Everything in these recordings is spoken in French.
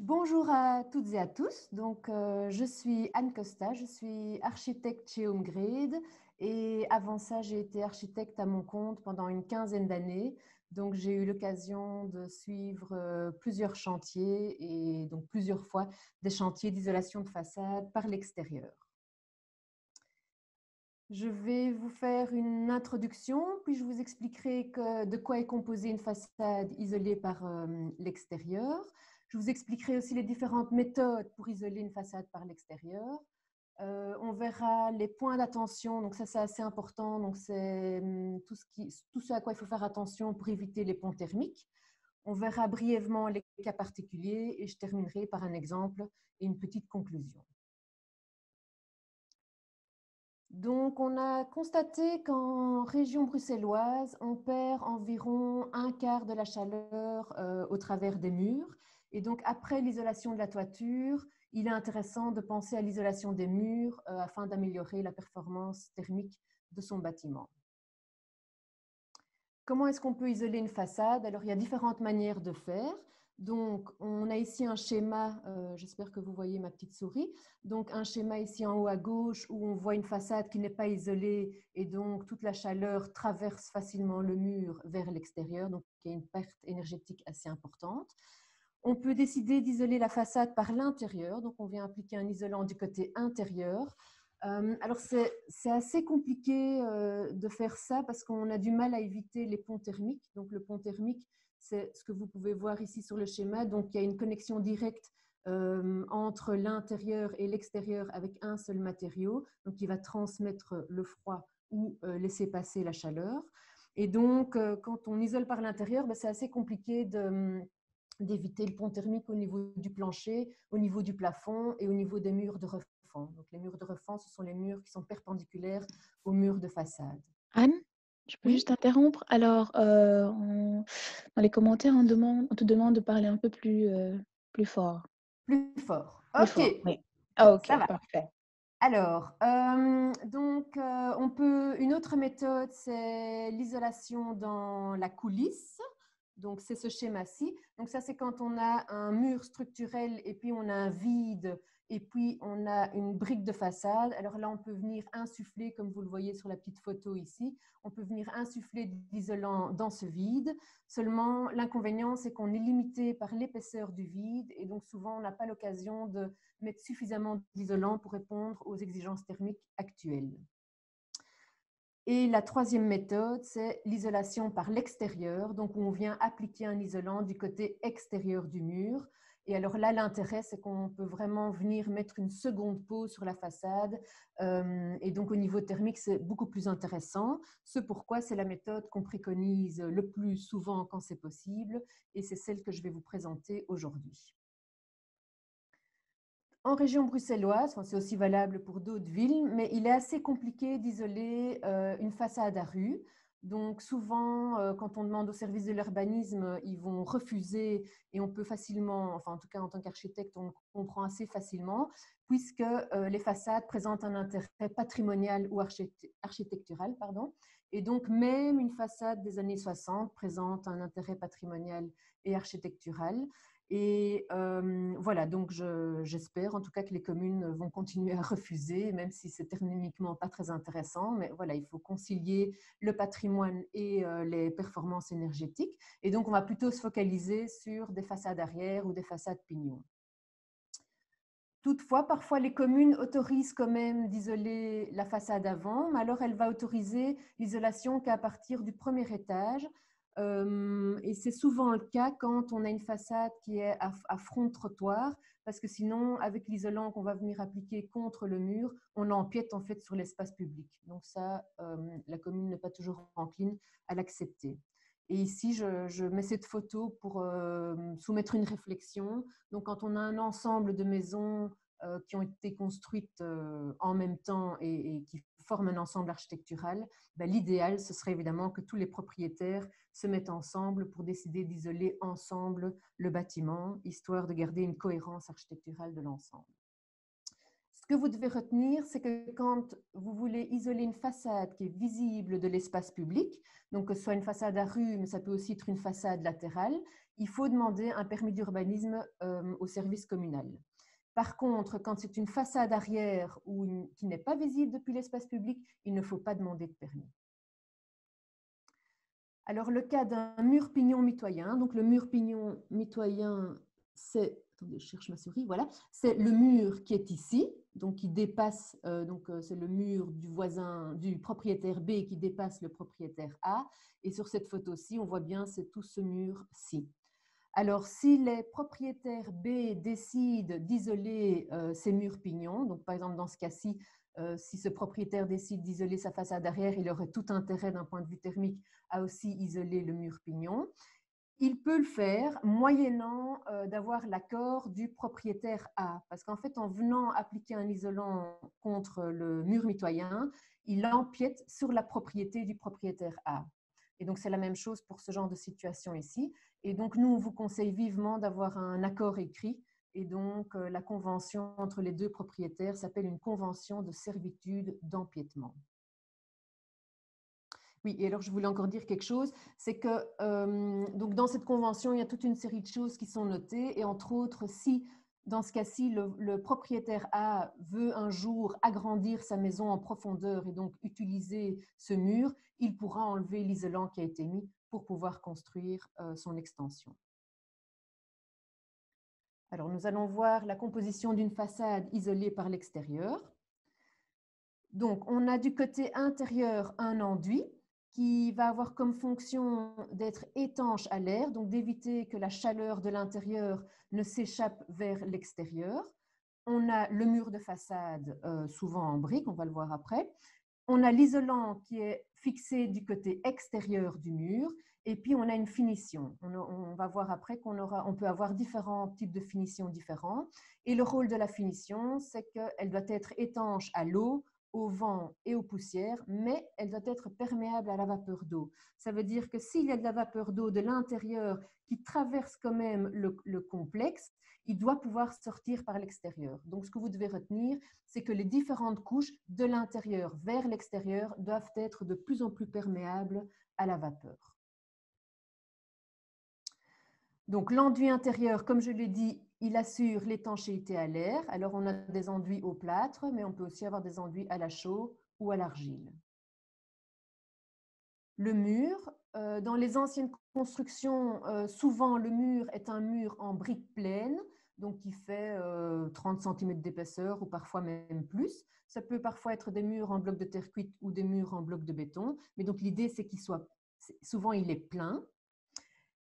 Bonjour à toutes et à tous. Je suis Anne Costa, je suis architecte chez HomeGrid et avant ça, j'ai été architecte à mon compte pendant une quinzaine d'années. Donc, j'ai eu l'occasion de suivre plusieurs chantiers et donc plusieurs fois des chantiers d'isolation de façade par l'extérieur. Je vais vous faire une introduction, puis je vous expliquerai de quoi est composée une façade isolée par l'extérieur. Je vous expliquerai aussi les différentes méthodes pour isoler une façade par l'extérieur. On verra les points d'attention, donc ça c'est assez important, donc c'est tout ce à quoi il faut faire attention pour éviter les ponts thermiques. On verra brièvement les cas particuliers et je terminerai par un exemple et une petite conclusion. Donc, on a constaté qu'en région bruxelloise, on perd environ un quart de la chaleur au travers des murs. Et donc, après l'isolation de la toiture, il est intéressant de penser à l'isolation des murs afin d'améliorer la performance thermique de son bâtiment. Comment est-ce qu'on peut isoler une façade? Alors, il y a différentes manières de faire. Donc, on a ici un schéma, j'espère que vous voyez ma petite souris. Donc, un schéma ici en haut à gauche où on voit une façade qui n'est pas isolée et donc toute la chaleur traverse facilement le mur vers l'extérieur. Donc, il y a une perte énergétique assez importante. On peut décider d'isoler la façade par l'intérieur. Donc, on vient appliquer un isolant du côté intérieur. Alors, c'est assez compliqué de faire ça parce qu'on a du mal à éviter les ponts thermiques. Donc, le pont thermique, c'est ce que vous pouvez voir ici sur le schéma. Donc, il y a une connexion directe entre l'intérieur et l'extérieur avec un seul matériau, donc qui va transmettre le froid ou laisser passer la chaleur. Et donc, quand on isole par l'intérieur, c'est assez compliqué d'éviter le pont thermique au niveau du plancher, au niveau du plafond et au niveau des murs de refend. Donc, les murs de refend, ce sont les murs qui sont perpendiculaires aux murs de façade. Anne, je peux Oui, juste interrompre? Alors, dans les commentaires, on te demande de parler un peu plus fort. plus fort. Plus OK, fort, oui. Ah, ça ok, va. parfait. Alors, une autre méthode, c'est l'isolation dans la coulisse. Donc, c'est ce schéma-ci. Donc, ça, c'est quand on a un mur structurel et puis on a un vide et puis on a une brique de façade. Alors là, on peut venir insuffler, comme vous le voyez sur la petite photo ici, on peut venir insuffler de l'isolant dans ce vide. Seulement, l'inconvénient, c'est qu'on est limité par l'épaisseur du vide et donc souvent, on n'a pas l'occasion de mettre suffisamment d'isolant pour répondre aux exigences thermiques actuelles. Et la troisième méthode, c'est l'isolation par l'extérieur, donc où on vient appliquer un isolant du côté extérieur du mur. Et alors là, l'intérêt, c'est qu'on peut vraiment venir mettre une seconde peau sur la façade. Et donc, au niveau thermique, c'est beaucoup plus intéressant. Ce pourquoi c'est la méthode qu'on préconise le plus souvent quand c'est possible. Et c'est celle que je vais vous présenter aujourd'hui. En région bruxelloise, c'est aussi valable pour d'autres villes, mais il est assez compliqué d'isoler une façade à rue. Donc souvent, quand on demande au service de l'urbanisme, ils vont refuser et on peut facilement, enfin en tout cas en tant qu'architecte, on comprend assez facilement, puisque les façades présentent un intérêt patrimonial ou architectural, pardon. Et donc même une façade des années 60 présente un intérêt patrimonial et architectural. Et voilà, donc j'espère en tout cas que les communes vont continuer à refuser, même si c'est thermiquement pas très intéressant. Mais voilà, il faut concilier le patrimoine et les performances énergétiques. Et donc, on va plutôt se focaliser sur des façades arrière ou des façades pignon. Toutefois, parfois, les communes autorisent quand même d'isoler la façade avant, mais alors elle va autoriser l'isolation qu'à partir du premier étage. Et c'est souvent le cas quand on a une façade qui est à front de trottoir, parce que sinon, avec l'isolant qu'on va venir appliquer contre le mur, on empiète en fait sur l'espace public. Donc ça, la commune n'est pas toujours encline à l'accepter. Et ici, je mets cette photo pour soumettre une réflexion. Donc, quand on a un ensemble de maisons qui ont été construites en même temps et qui forment un ensemble architectural, l'idéal, ce serait évidemment que tous les propriétaires se mettent ensemble pour décider d'isoler ensemble le bâtiment, histoire de garder une cohérence architecturale de l'ensemble. Ce que vous devez retenir, c'est que quand vous voulez isoler une façade qui est visible de l'espace public, donc que ce soit une façade à rue, mais ça peut aussi être une façade latérale, il faut demander un permis d'urbanisme au service communal. Par contre, quand c'est une façade arrière ou qui n'est pas visible depuis l'espace public, il ne faut pas demander de permis. Alors, le cas d'un mur pignon mitoyen, donc le mur pignon mitoyen, c'est, attendez, je cherche ma souris, voilà, c'est le mur qui est ici, donc qui dépasse, c'est le mur du voisin, du propriétaire B qui dépasse le propriétaire A, et sur cette photo-ci, on voit bien, c'est tout ce mur-ci. Alors, si les propriétaires B décident d'isoler ces murs pignons, donc par exemple dans ce cas-ci, si ce propriétaire décide d'isoler sa façade arrière, il aurait tout intérêt d'un point de vue thermique à aussi isoler le mur pignon. Il peut le faire moyennant d'avoir l'accord du propriétaire A, parce qu'en fait, en venant appliquer un isolant contre le mur mitoyen, il empiète sur la propriété du propriétaire A. Et donc, c'est la même chose pour ce genre de situation ici. Et donc, nous, on vous conseille vivement d'avoir un accord écrit. Et donc, la convention entre les deux propriétaires s'appelle une convention de servitude d'empiètement. Oui, et alors je voulais encore dire quelque chose, c'est que donc dans cette convention, il y a toute une série de choses qui sont notées, et entre autres, si dans ce cas-ci, le propriétaire A veut un jour agrandir sa maison en profondeur et donc utiliser ce mur, il pourra enlever l'isolant qui a été mis pour pouvoir construire son extension. Alors, nous allons voir la composition d'une façade isolée par l'extérieur. Donc, on a du côté intérieur un enduit qui va avoir comme fonction d'être étanche à l'air, donc d'éviter que la chaleur de l'intérieur ne s'échappe vers l'extérieur. On a le mur de façade, souvent en briques, on va le voir après. On a l'isolant qui est fixé du côté extérieur du mur, et puis on a une finition. On va voir après qu'on peut avoir différents types de finitions différents. Et le rôle de la finition, c'est qu'elle doit être étanche à l'eau, au vent et aux poussières, mais elle doit être perméable à la vapeur d'eau. Ça veut dire que s'il y a de la vapeur d'eau de l'intérieur qui traverse quand même le complexe, il doit pouvoir sortir par l'extérieur. Donc, ce que vous devez retenir, c'est que les différentes couches de l'intérieur vers l'extérieur doivent être de plus en plus perméables à la vapeur. Donc, l'enduit intérieur, comme je l'ai dit, il assure l'étanchéité à l'air. Alors, on a des enduits au plâtre, mais on peut aussi avoir des enduits à la chaux ou à l'argile. Le mur, dans les anciennes constructions, souvent le mur est un mur en briques pleines, donc qui fait 30 cm d'épaisseur ou parfois même plus. Ça peut parfois être des murs en bloc de terre cuite ou des murs en bloc de béton, mais donc l'idée c'est qu'il soit, souvent il est plein.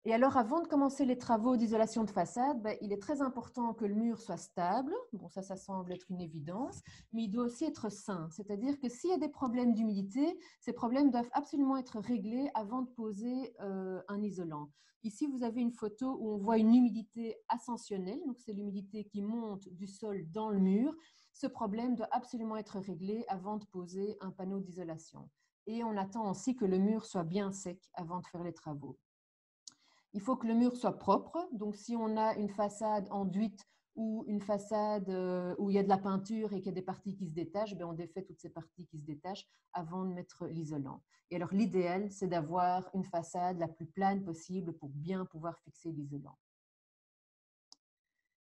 Et alors, avant de commencer les travaux d'isolation de façade, il est très important que le mur soit stable. Bon, ça semble être une évidence, mais il doit aussi être sain. C'est-à-dire que s'il y a des problèmes d'humidité, ces problèmes doivent absolument être réglés avant de poser un isolant. Ici, vous avez une photo où on voit une humidité ascensionnelle, donc c'est l'humidité qui monte du sol dans le mur. Ce problème doit absolument être réglé avant de poser un panneau d'isolation. Et on attend aussi que le mur soit bien sec avant de faire les travaux. Il faut que le mur soit propre. Donc, si on a une façade enduite ou une façade où il y a de la peinture et qu'il y a des parties qui se détachent, on défait toutes ces parties qui se détachent avant de mettre l'isolant. Et alors, l'idéal, c'est d'avoir une façade la plus plane possible pour bien pouvoir fixer l'isolant.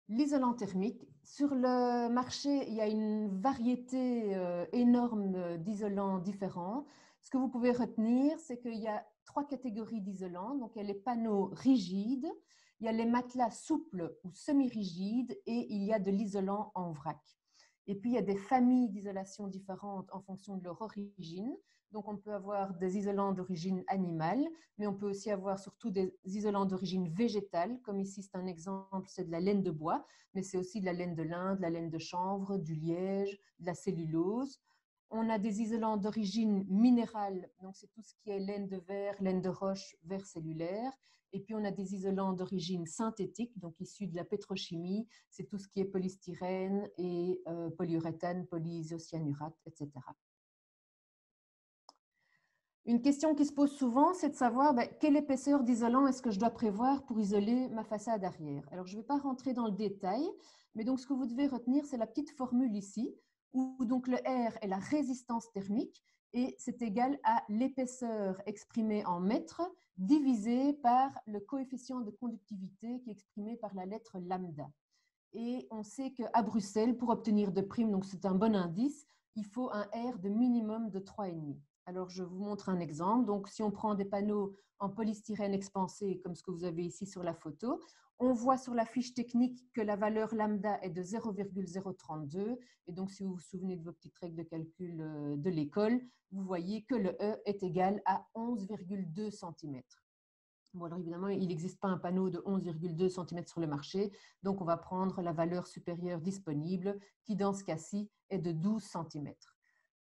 L'isolant thermique. Sur le marché, il y a une variété énorme d'isolants différents. Ce que vous pouvez retenir, c'est qu'il y a 3 catégories d'isolants. Donc, il y a les panneaux rigides, il y a les matelas souples ou semi-rigides et il y a de l'isolant en vrac. Et puis, il y a des familles d'isolation différentes en fonction de leur origine. Donc, on peut avoir des isolants d'origine animale, mais on peut aussi avoir surtout des isolants d'origine végétale, comme ici, c'est un exemple, c'est de la laine de bois, mais c'est aussi de la laine de lin, de la laine de chanvre, du liège, de la cellulose. On a des isolants d'origine minérale, donc c'est tout ce qui est laine de verre, laine de roche, verre cellulaire. Et puis, on a des isolants d'origine synthétique, donc issus de la pétrochimie, c'est tout ce qui est polystyrène et polyuréthane, polyisocyanurate, etc. Une question qui se pose souvent, c'est de savoir quelle épaisseur d'isolant est-ce que je dois prévoir pour isoler ma façade arrière. Alors, je ne vais pas rentrer dans le détail, Mais donc, ce que vous devez retenir, c'est la petite formule ici, où donc le R est la résistance thermique et c'est égal à l'épaisseur exprimée en mètres divisé par le coefficient de conductivité qui est exprimé par la lettre lambda. Et on sait qu'à Bruxelles, pour obtenir de prime, donc c'est un bon indice, il faut un R de minimum de 3,5. Alors, je vous montre un exemple. Donc, si on prend des panneaux en polystyrène expansé, comme ce que vous avez ici sur la photo, on voit sur la fiche technique que la valeur lambda est de 0,032. Et donc, si vous vous souvenez de vos petites règles de calcul de l'école, vous voyez que le E est égal à 11,2 cm. Bon, alors évidemment, il n'existe pas un panneau de 11,2 cm sur le marché, donc on va prendre la valeur supérieure disponible, qui dans ce cas-ci est de 12 cm.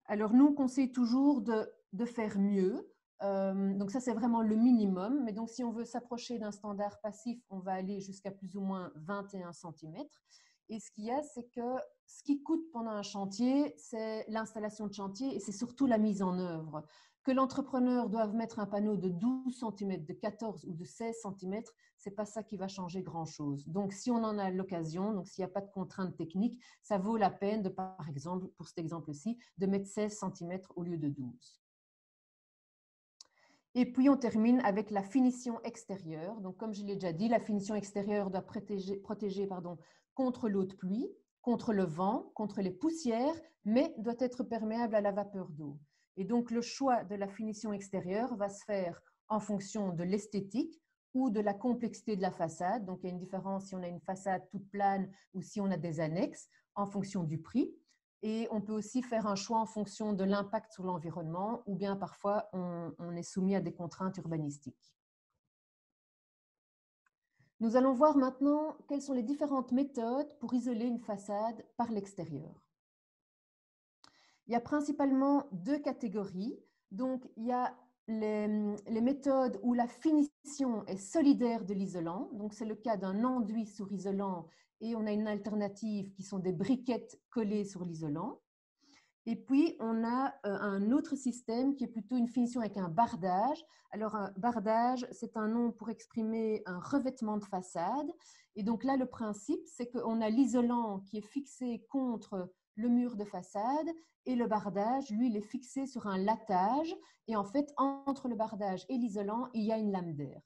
Alors nous, on conseille toujours de faire mieux. Donc ça, c'est vraiment le minimum. Mais donc si on veut s'approcher d'un standard passif, on va aller jusqu'à plus ou moins 21 cm. Et ce qu'il y a, c'est que ce qui coûte pendant un chantier, c'est l'installation de chantier et c'est surtout la mise en œuvre. Que l'entrepreneur doive mettre un panneau de 12 cm, de 14 ou de 16 cm, ce n'est pas ça qui va changer grand-chose. Donc, si on en a l'occasion, donc s'il n'y a pas de contrainte technique, ça vaut la peine de, par exemple, pour cet exemple-ci, de mettre 16 cm au lieu de 12. Et puis, on termine avec la finition extérieure. Donc, comme je l'ai déjà dit, la finition extérieure doit protéger contre l'eau de pluie, contre le vent, contre les poussières, mais doit être perméable à la vapeur d'eau. Et donc, le choix de la finition extérieure va se faire en fonction de l'esthétique ou de la complexité de la façade. Donc, il y a une différence si on a une façade toute plane ou si on a des annexes en fonction du prix. Et on peut aussi faire un choix en fonction de l'impact sur l'environnement ou bien parfois on est soumis à des contraintes urbanistiques. Nous allons voir maintenant quelles sont les différentes méthodes pour isoler une façade par l'extérieur. Il y a principalement deux catégories. Donc, il y a les méthodes où la finition est solidaire de l'isolant. Donc, c'est le cas d'un enduit sur isolant et on a une alternative qui sont des briquettes collées sur l'isolant. Et puis, on a un autre système qui est plutôt une finition avec un bardage. Alors, un bardage, c'est un nom pour exprimer un revêtement de façade. Et donc là, le principe, c'est qu'on a l'isolant qui est fixé contre le mur de façade et le bardage, lui, il est fixé sur un lattage. Et en fait, entre le bardage et l'isolant, il y a une lame d'air.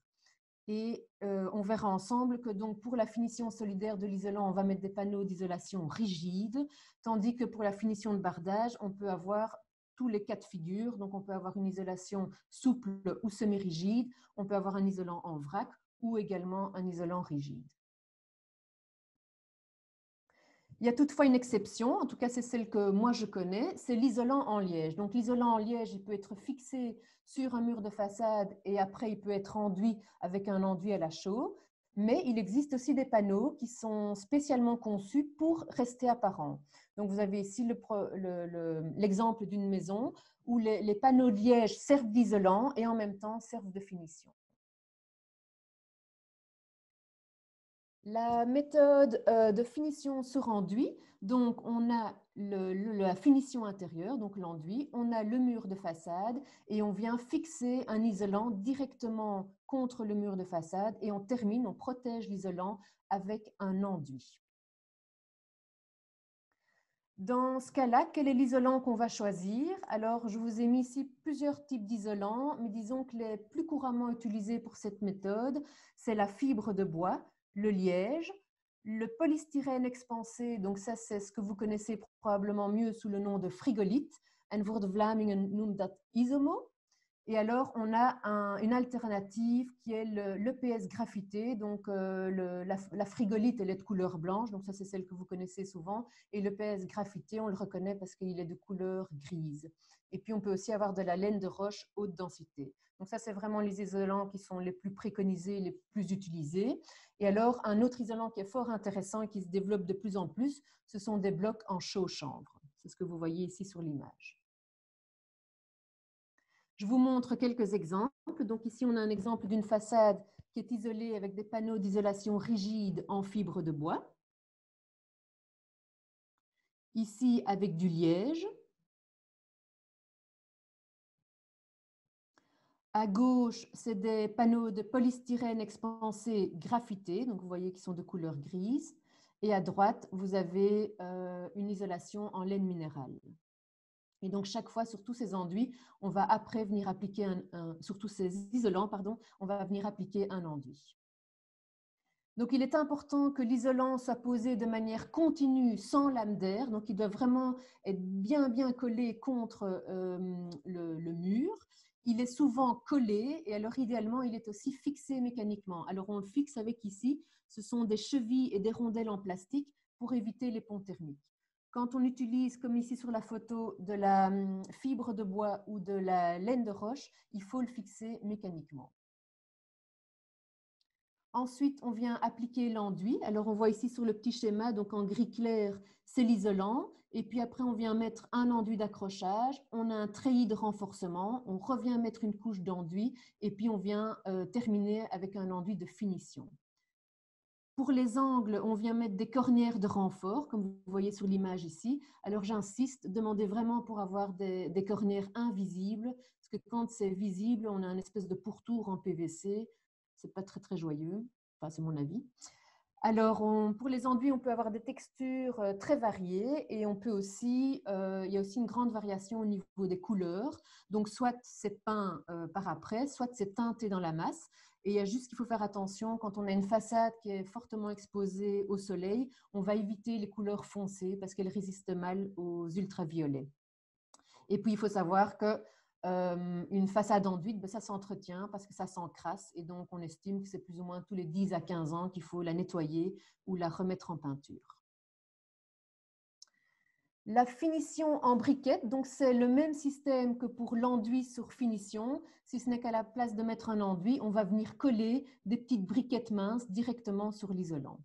Et on verra ensemble que donc pour la finition solidaire de l'isolant, on va mettre des panneaux d'isolation rigides, tandis que pour la finition de bardage, on peut avoir tous les cas de figure. Donc on peut avoir une isolation souple ou semi-rigide, on peut avoir un isolant en vrac ou également un isolant rigide. Il y a toutefois une exception, en tout cas c'est celle que moi je connais, c'est l'isolant en liège. Donc l'isolant en liège, il peut être fixé sur un mur de façade et après il peut être enduit avec un enduit à la chaux, mais il existe aussi des panneaux qui sont spécialement conçus pour rester apparents. Donc vous avez ici l'exemple d'une maison où les panneaux de liège servent d'isolant et en même temps servent de finition. La méthode de finition sur enduit, donc on a la finition intérieure, donc l'enduit, on a le mur de façade et on vient fixer un isolant directement contre le mur de façade et on termine, on protège l'isolant avec un enduit. Dans ce cas-là, quel est l'isolant qu'on va choisir? Alors, je vous ai mis ici plusieurs types d'isolants, mais disons que les plus couramment utilisés pour cette méthode, c'est la fibre de bois, le liège, le polystyrène expansé, donc ça c'est ce que vous connaissez probablement mieux sous le nom de frigolite, en voor de Vlamingen noemt dat isomo. Et alors, on a une alternative qui est l'EPS graphité. Donc, la frigolite, elle est de couleur blanche. Donc, ça, c'est celle que vous connaissez souvent. Et l'EPS graphité, on le reconnaît parce qu'il est de couleur grise. Et puis, on peut aussi avoir de la laine de roche haute densité. Donc, ça, c'est vraiment les isolants qui sont les plus préconisés, les plus utilisés. Et alors, un autre isolant qui est fort intéressant et qui se développe de plus en plus, ce sont des blocs en chaux-chanvre. C'est ce que vous voyez ici sur l'image. Je vous montre quelques exemples. Donc ici, on a un exemple d'une façade qui est isolée avec des panneaux d'isolation rigides en fibre de bois. Ici, avec du liège. À gauche, c'est des panneaux de polystyrène expansé graphité. Donc vous voyez qu'ils sont de couleur grise. Et à droite, vous avez une isolation en laine minérale. Et donc, chaque fois, sur tous ces enduits, on va après venir appliquer sur tous ces isolants, pardon, on va venir appliquer un enduit. Donc, il est important que l'isolant soit posé de manière continue, sans lame d'air. Donc, il doit vraiment être bien, bien collé contre le mur. Il est souvent collé et alors, idéalement, il est aussi fixé mécaniquement. Alors, on le fixe avec ici, ce sont des chevilles et des rondelles en plastique pour éviter les ponts thermiques. Quand on utilise, comme ici sur la photo, de la fibre de bois ou de la laine de roche, il faut le fixer mécaniquement. Ensuite, on vient appliquer l'enduit. Alors, on voit ici sur le petit schéma, donc en gris clair, c'est l'isolant. Et puis après, on vient mettre un enduit d'accrochage. On a un treillis de renforcement. On revient mettre une couche d'enduit. Et puis, on vient terminer avec un enduit de finition. Pour les angles, on vient mettre des cornières de renfort, comme vous voyez sur l'image ici. Alors, j'insiste, demandez vraiment pour avoir des cornières invisibles, parce que quand c'est visible, on a une espèce de pourtour en PVC. Ce n'est pas très, très joyeux. Enfin, c'est mon avis. Alors, pour les enduits, on peut avoir des textures très variées et on peut aussi, il y a aussi une grande variation au niveau des couleurs. Donc, soit c'est peint par après, soit c'est teinté dans la masse. Et il y a juste qu'il faut faire attention, quand on a une façade qui est fortement exposée au soleil, on va éviter les couleurs foncées parce qu'elles résistent mal aux ultraviolets. Et puis, il faut savoir que une façade enduite, ça s'entretient parce que ça s'encrasse et donc on estime que c'est plus ou moins tous les 10 à 15 ans qu'il faut la nettoyer ou la remettre en peinture. La finition en briquette, donc c'est le même système que pour l'enduit sur finition, si ce n'est qu'à la place de mettre un enduit, on va venir coller des petites briquettes minces directement sur l'isolant.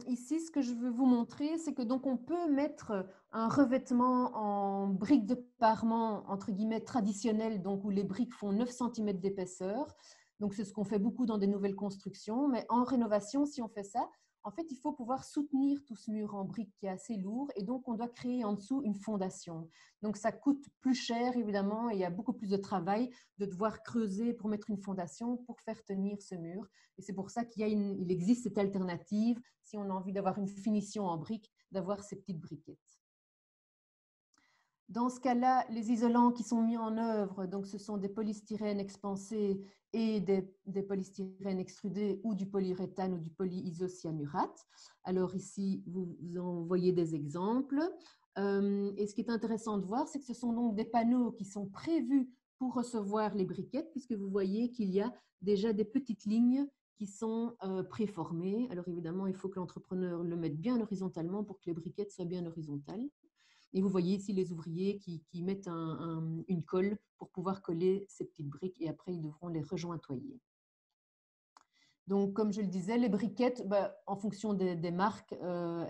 Ici, ce que je veux vous montrer, c'est que donc on peut mettre un revêtement en briques de parement, entre guillemets, traditionnelles, donc où les briques font 9 cm d'épaisseur. Donc, c'est ce qu'on fait beaucoup dans des nouvelles constructions. Mais en rénovation, si on fait ça, en fait, il faut pouvoir soutenir tout ce mur en briques qui est assez lourd. Et donc, on doit créer en dessous une fondation. Donc, ça coûte plus cher, évidemment, et il y a beaucoup plus de travail de devoir creuser pour mettre une fondation pour faire tenir ce mur. Et c'est pour ça qu'il existe cette alternative, si on a envie d'avoir une finition en briques, d'avoir ces petites briquettes. Dans ce cas-là, les isolants qui sont mis en œuvre, donc ce sont des polystyrènes expansés et des polystyrènes extrudés ou du polyuréthane ou du polyisocyanurate. Alors ici, vous en voyez des exemples. Et ce qui est intéressant de voir, c'est que ce sont donc des panneaux qui sont prévus pour recevoir les briquettes, puisque vous voyez qu'il y a déjà des petites lignes qui sont préformées. Alors évidemment, il faut que l'entrepreneur le mette bien horizontalement pour que les briquettes soient bien horizontales. Et vous voyez ici les ouvriers qui mettent une colle pour pouvoir coller ces petites briques et après ils devront les rejointoyer. Donc, comme je le disais, les briquettes, en fonction des marques,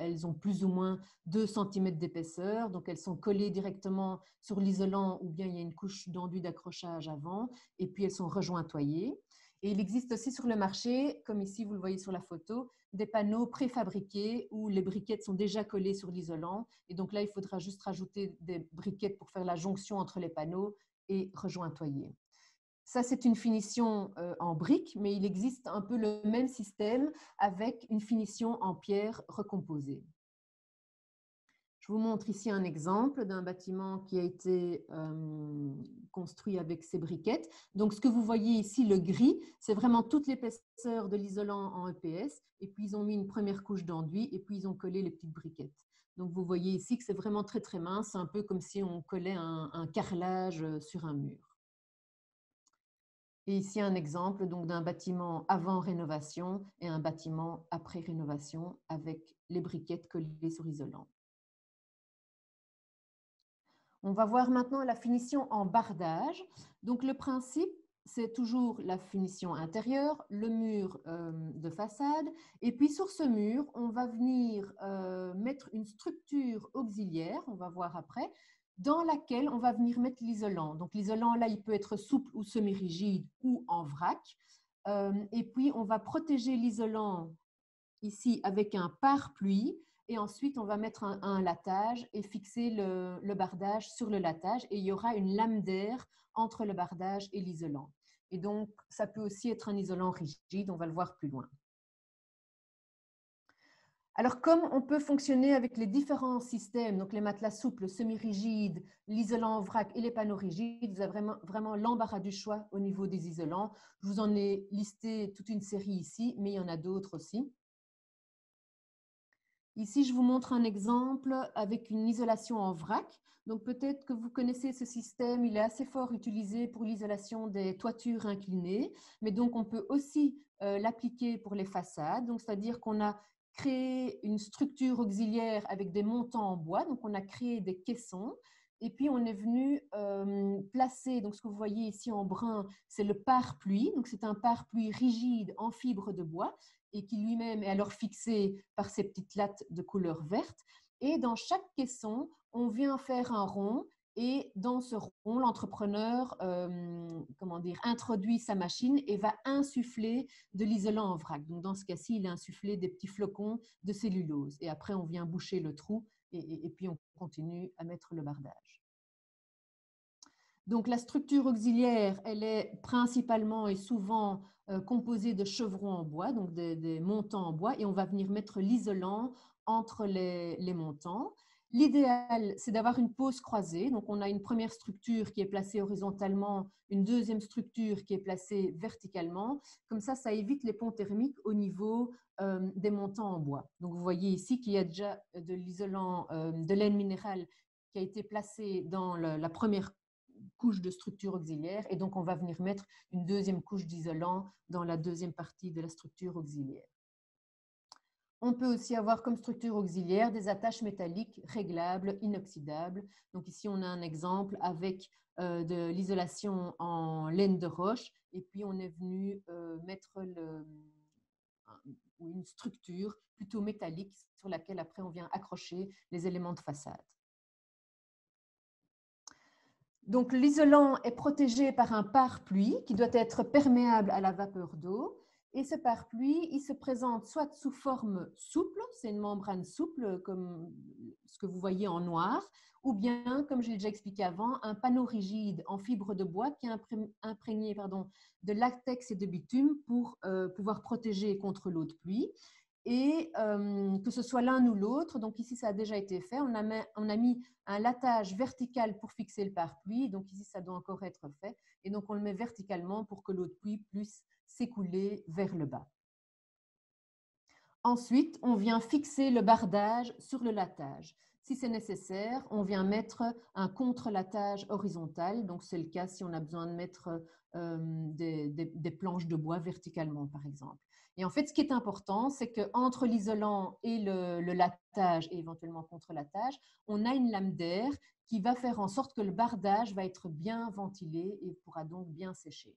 elles ont plus ou moins 2 cm d'épaisseur. Donc, elles sont collées directement sur l'isolant ou bien il y a une couche d'enduit d'accrochage avant et puis elles sont rejointoyées. Et il existe aussi sur le marché, comme ici vous le voyez sur la photo, des panneaux préfabriqués où les briquettes sont déjà collées sur l'isolant. Et donc là, il faudra juste rajouter des briquettes pour faire la jonction entre les panneaux et rejointoyer. Ça, c'est une finition en briques, mais il existe un peu le même système avec une finition en pierre recomposée. Je vous montre ici un exemple d'un bâtiment qui a été construit avec ces briquettes. Donc, ce que vous voyez ici, le gris, c'est vraiment toute l'épaisseur de l'isolant en EPS. Et puis, ils ont mis une première couche d'enduit et puis ils ont collé les petites briquettes. Donc, vous voyez ici que c'est vraiment très, très mince. C'est un peu comme si on collait un carrelage sur un mur. Et ici, un exemple d'un bâtiment avant rénovation et un bâtiment après rénovation avec les briquettes collées sur isolant. On va voir maintenant la finition en bardage. Donc, le principe, c'est toujours la finition intérieure, le mur de façade. Et puis, sur ce mur, on va venir mettre une structure auxiliaire, on va voir après, dans laquelle on va venir mettre l'isolant. Donc, l'isolant, là, il peut être souple ou semi-rigide ou en vrac. Et puis, on va protéger l'isolant ici avec un pare-pluie. Et ensuite, on va mettre un latage et fixer le bardage sur le latage. Et il y aura une lame d'air entre le bardage et l'isolant. Et donc, ça peut aussi être un isolant rigide. On va le voir plus loin. Alors, comme on peut fonctionner avec les différents systèmes, donc les matelas souples, le semi-rigide, l'isolant en vrac et les panneaux rigides, vous avez vraiment l'embarras du choix au niveau des isolants. Je vous en ai listé toute une série ici, mais il y en a d'autres aussi. Ici, je vous montre un exemple avec une isolation en vrac. Donc, peut-être que vous connaissez ce système, il est assez fort utilisé pour l'isolation des toitures inclinées, mais donc on peut aussi l'appliquer pour les façades. Donc, c'est-à-dire qu'on a créé une structure auxiliaire avec des montants en bois. Donc, on a créé des caissons. Et puis, on est venu placer, donc ce que vous voyez ici en brun, c'est le pare-pluie. Donc, c'est un pare-pluie rigide en fibre de bois et qui lui-même est alors fixé par ces petites lattes de couleur verte. Et dans chaque caisson, on vient faire un rond et dans ce rond, l'entrepreneur introduit sa machine et va insuffler de l'isolant en vrac. Donc, dans ce cas-ci, il a insufflé des petits flocons de cellulose. Et après, on vient boucher le trou et puis on continue à mettre le bardage. Donc, la structure auxiliaire, elle est principalement et souvent composée de chevrons en bois, donc des montants en bois, et on va venir mettre l'isolant entre les montants. L'idéal, c'est d'avoir une pose croisée. Donc, on a une première structure qui est placée horizontalement, une deuxième structure qui est placée verticalement. Comme ça évite les ponts thermiques au niveau des montants en bois. Donc, vous voyez ici qu'il y a déjà de l'isolant de laine minérale qui a été placé dans la première couche de structure auxiliaire et donc on va venir mettre une deuxième couche d'isolant dans la deuxième partie de la structure auxiliaire. On peut aussi avoir comme structure auxiliaire des attaches métalliques réglables, inoxydables. Donc ici, on a un exemple avec de l'isolation en laine de roche et puis on est venu mettre une structure plutôt métallique sur laquelle après on vient accrocher les éléments de façade. Donc, l'isolant est protégé par un pare-pluie qui doit être perméable à la vapeur d'eau. Et ce pare-pluie, il se présente soit sous forme souple, c'est une membrane souple comme ce que vous voyez en noir, ou bien, comme je l'ai déjà expliqué avant, un panneau rigide en fibre de bois qui est imprégné de latex et de bitume pour pouvoir protéger contre l'eau de pluie. Et que ce soit l'un ou l'autre, donc ici ça a déjà été fait, on a mis un latage vertical pour fixer le pare-pluie, donc ici ça doit encore être fait, et donc on le met verticalement pour que l'eau de pluie puisse s'écouler vers le bas. Ensuite, on vient fixer le bardage sur le latage. Si c'est nécessaire, on vient mettre un contre-latage horizontal, donc c'est le cas si on a besoin de mettre des planches de bois verticalement par exemple. Et en fait, ce qui est important, c'est qu'entre l'isolant et le latage, et éventuellement contre-latage, on a une lame d'air qui va faire en sorte que le bardage va être bien ventilé et pourra donc bien sécher.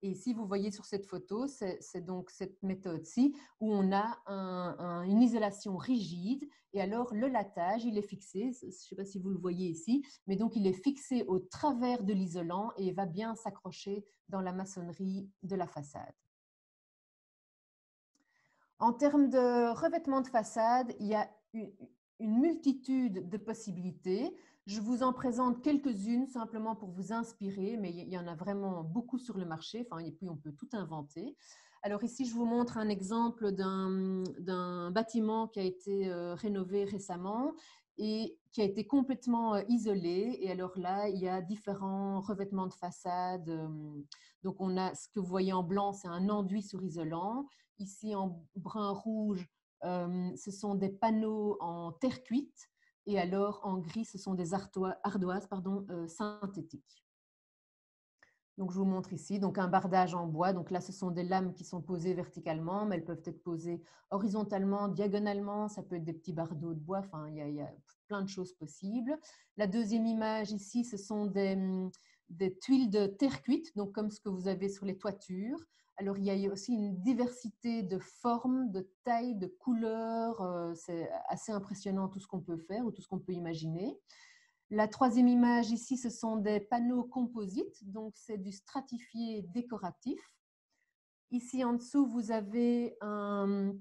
Et ici, vous voyez sur cette photo, c'est donc cette méthode-ci où on a une isolation rigide et alors le latage, il est fixé, je ne sais pas si vous le voyez ici, mais donc il est fixé au travers de l'isolant et va bien s'accrocher dans la maçonnerie de la façade. En termes de revêtement de façade, il y a une multitude de possibilités. Je vous en présente quelques-unes simplement pour vous inspirer, mais il y en a vraiment beaucoup sur le marché, et puis on peut tout inventer. Alors ici, je vous montre un exemple d'un bâtiment qui a été rénové récemment et qui a été complètement isolé. Et alors là, il y a différents revêtements de façade. Donc on a ce que vous voyez en blanc, c'est un enduit sur isolant. Ici, en brun-rouge, ce sont des panneaux en terre cuite. Et alors, en gris, ce sont des ardoises synthétiques. Donc, je vous montre ici donc un bardage en bois. Donc là, ce sont des lames qui sont posées verticalement, mais elles peuvent être posées horizontalement, diagonalement. Ça peut être des petits bardeaux de bois. Enfin, il y a plein de choses possibles. La deuxième image ici, ce sont des tuiles de terre cuite, donc comme ce que vous avez sur les toitures. Alors, il y a aussi une diversité de formes, de tailles, de couleurs. C'est assez impressionnant tout ce qu'on peut faire ou tout ce qu'on peut imaginer. La troisième image ici, ce sont des panneaux composites, donc c'est du stratifié décoratif. Ici en dessous, vous avez un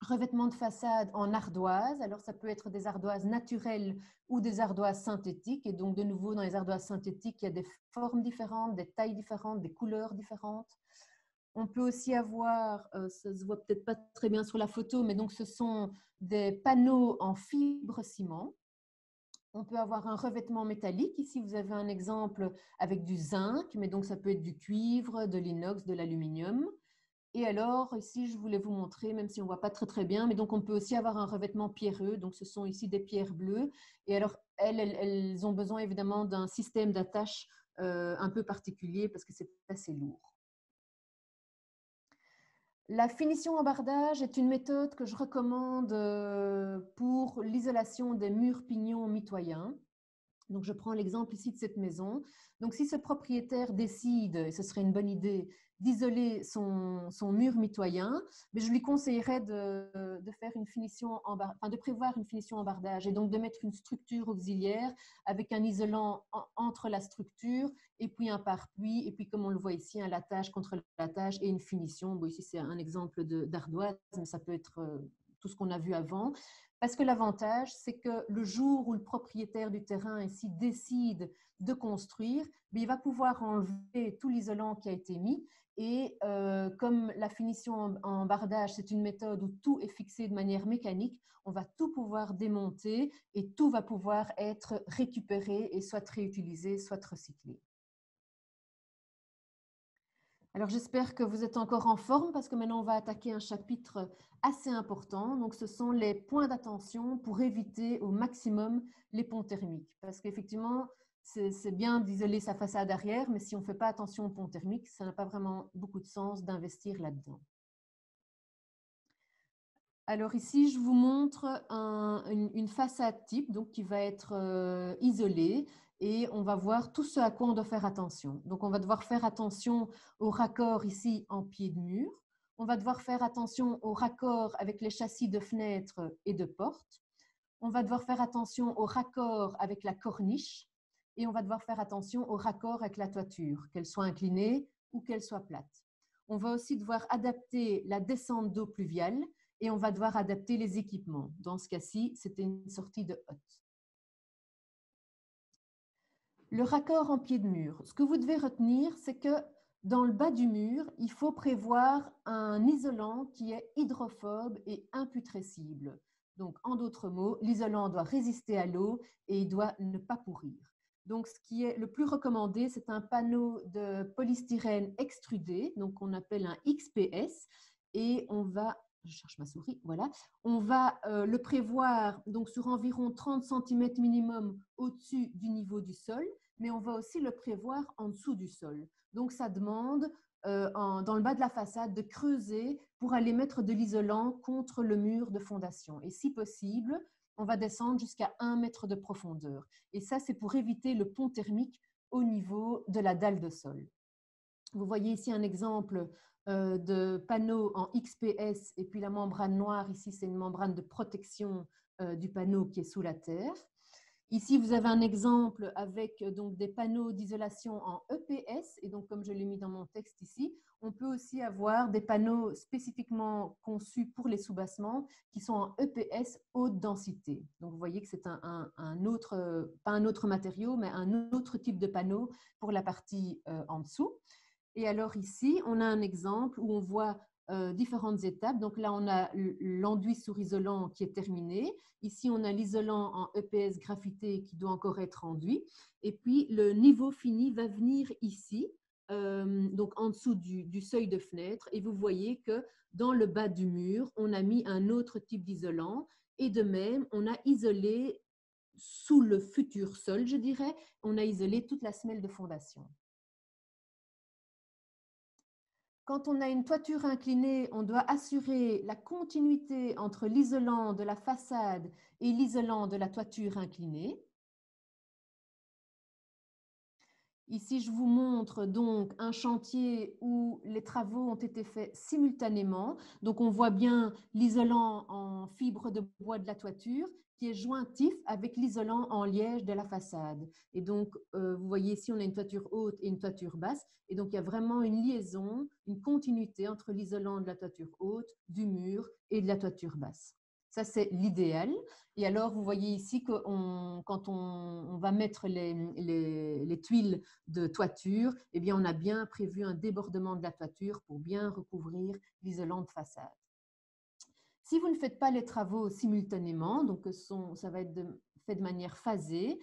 revêtement de façade en ardoise. Alors ça peut être des ardoises naturelles ou des ardoises synthétiques. Et donc de nouveau, dans les ardoises synthétiques, il y a des formes différentes, des tailles différentes, des couleurs différentes. On peut aussi avoir, ça se voit peut-être pas très bien sur la photo, mais donc ce sont des panneaux en fibre ciment. On peut avoir un revêtement métallique. Ici, vous avez un exemple avec du zinc, mais donc ça peut être du cuivre, de l'inox, de l'aluminium. Et alors, ici, je voulais vous montrer, même si on ne voit pas très très bien, mais donc on peut aussi avoir un revêtement pierreux. Donc, ce sont ici des pierres bleues. Et alors, elles ont besoin évidemment d'un système d'attache un peu particulier parce que c'est assez lourd. La finition en bardage est une méthode que je recommande pour l'isolation des murs pignons mitoyens. Donc, je prends l'exemple ici de cette maison. Donc, si ce propriétaire décide, et ce serait une bonne idée, d'isoler son mur mitoyen, mais je lui conseillerais de faire une finition de prévoir une finition en bardage et donc de mettre une structure auxiliaire avec un isolant entre la structure et puis un pare-pluie et puis comme on le voit ici, un lattage contre lattage et une finition. Bon, ici, c'est un exemple d'ardoise, mais ça peut être tout ce qu'on a vu avant. Parce que l'avantage, c'est que le jour où le propriétaire du terrain ici décide de construire, il va pouvoir enlever tout l'isolant qui a été mis. Et comme la finition en bardage, c'est une méthode où tout est fixé de manière mécanique, on va tout pouvoir démonter et tout va pouvoir être récupéré et soit réutilisé, soit recyclé. Alors j'espère que vous êtes encore en forme parce que maintenant on va attaquer un chapitre assez important. Donc ce sont les points d'attention pour éviter au maximum les ponts thermiques. Parce qu'effectivement, c'est bien d'isoler sa façade arrière, mais si on ne fait pas attention aux ponts thermiques, ça n'a pas vraiment beaucoup de sens d'investir là-dedans. Alors ici, je vous montre une façade type donc, qui va être isolée et on va voir tout ce à quoi on doit faire attention. Donc, on va devoir faire attention au raccord ici en pied de mur. On va devoir faire attention au raccord avec les châssis de fenêtres et de portes. On va devoir faire attention au raccord avec la corniche et on va devoir faire attention au raccord avec la toiture, qu'elle soit inclinée ou qu'elle soit plate. On va aussi devoir adapter la descente d'eau pluviale et on va devoir adapter les équipements. Dans ce cas-ci, c'était une sortie de hotte. Le raccord en pied de mur. Ce que vous devez retenir, c'est que dans le bas du mur, il faut prévoir un isolant qui est hydrophobe et imputrescible. Donc, en d'autres mots, l'isolant doit résister à l'eau et il doit ne pas pourrir. Donc, ce qui est le plus recommandé, c'est un panneau de polystyrène extrudé, donc on appelle un XPS, et on va, je cherche ma souris, voilà, on va le prévoir donc sur environ 30 cm minimum au-dessus du niveau du sol, mais on va aussi le prévoir en dessous du sol. Donc, ça demande dans le bas de la façade de creuser pour aller mettre de l'isolant contre le mur de fondation. Et si possible, on va descendre jusqu'à 1 mètre de profondeur. Et ça, c'est pour éviter le pont thermique au niveau de la dalle de sol. Vous voyez ici un exemple de panneau en XPS et puis la membrane noire, ici, c'est une membrane de protection du panneau qui est sous la terre. Ici, vous avez un exemple avec donc, des panneaux d'isolation en EPS. Et donc, comme je l'ai mis dans mon texte ici, on peut aussi avoir des panneaux spécifiquement conçus pour les soubassements qui sont en EPS haute densité. Donc, vous voyez que c'est un autre, pas un autre matériau, mais un autre type de panneau pour la partie en dessous. Et alors ici, on a un exemple où on voit différentes étapes. Donc là, on a l'enduit sur isolant qui est terminé. Ici, on a l'isolant en EPS graphité qui doit encore être enduit. Et puis, le niveau fini va venir ici, donc en dessous du seuil de fenêtre. Et vous voyez que dans le bas du mur, on a mis un autre type d'isolant. Et de même, on a isolé sous le futur sol, je dirais, on a isolé toute la semelle de fondation. Quand on a une toiture inclinée, on doit assurer la continuité entre l'isolant de la façade et l'isolant de la toiture inclinée. Ici, je vous montre donc un chantier où les travaux ont été faits simultanément. Donc, on voit bien l'isolant en fibre de bois de la toiture qui est jointif avec l'isolant en liège de la façade. Et donc, vous voyez ici, on a une toiture haute et une toiture basse. Et donc, il y a vraiment une liaison, une continuité entre l'isolant de la toiture haute, du mur et de la toiture basse. Ça, c'est l'idéal. Et alors, vous voyez ici que quand on va mettre les tuiles de toiture, eh bien, on a bien prévu un débordement de la toiture pour bien recouvrir l'isolant de façade. Si vous ne faites pas les travaux simultanément, donc ça va être fait de manière phasée,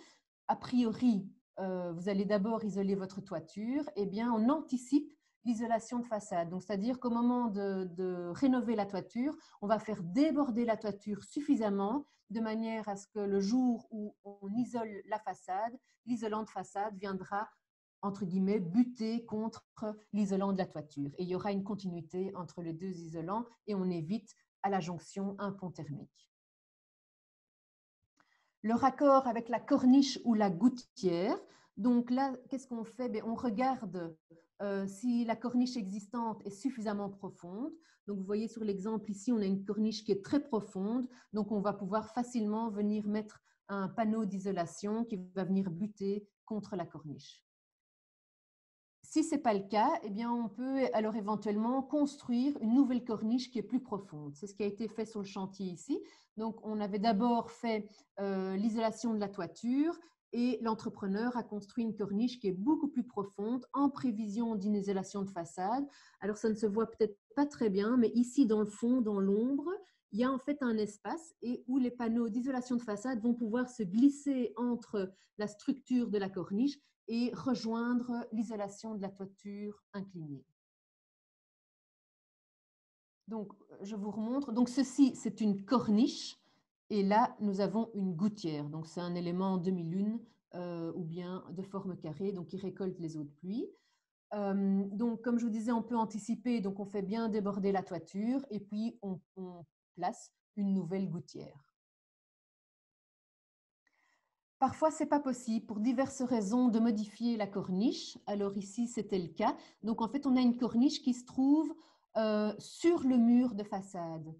a priori, vous allez d'abord isoler votre toiture, eh bien, on anticipe l'isolation de façade. Donc, c'est-à-dire qu'au moment de rénover la toiture, on va faire déborder la toiture suffisamment de manière à ce que le jour où on isole la façade, l'isolant de façade viendra, entre guillemets, buter contre l'isolant de la toiture. Et il y aura une continuité entre les deux isolants et on évite à la jonction un pont thermique. Le raccord avec la corniche ou la gouttière. Donc là, qu'est-ce qu'on fait? On regarde si la corniche existante est suffisamment profonde. Donc vous voyez sur l'exemple ici, on a une corniche qui est très profonde. Donc on va pouvoir facilement venir mettre un panneau d'isolation qui va venir buter contre la corniche. Si ce n'est pas le cas, eh bien, on peut alors éventuellement construire une nouvelle corniche qui est plus profonde. C'est ce qui a été fait sur le chantier ici. Donc, on avait d'abord fait l'isolation de la toiture et l'entrepreneur a construit une corniche qui est beaucoup plus profonde en prévision d'une isolation de façade. Alors, ça ne se voit peut-être pas très bien, mais ici, dans le fond, dans l'ombre, il y a en fait un espace et où les panneaux d'isolation de façade vont pouvoir se glisser entre la structure de la corniche et rejoindre l'isolation de la toiture inclinée. Donc, je vous remontre. Donc, ceci, c'est une corniche. Et là, nous avons une gouttière. Donc, c'est un élément en demi-lune ou bien de forme carrée, donc qui récolte les eaux de pluie. Donc, comme je vous disais, on peut anticiper. Donc, on fait bien déborder la toiture et puis on place une nouvelle gouttière. Parfois, ce n'est pas possible pour diverses raisons de modifier la corniche. Alors ici, c'était le cas. Donc en fait, on a une corniche qui se trouve sur le mur de façade.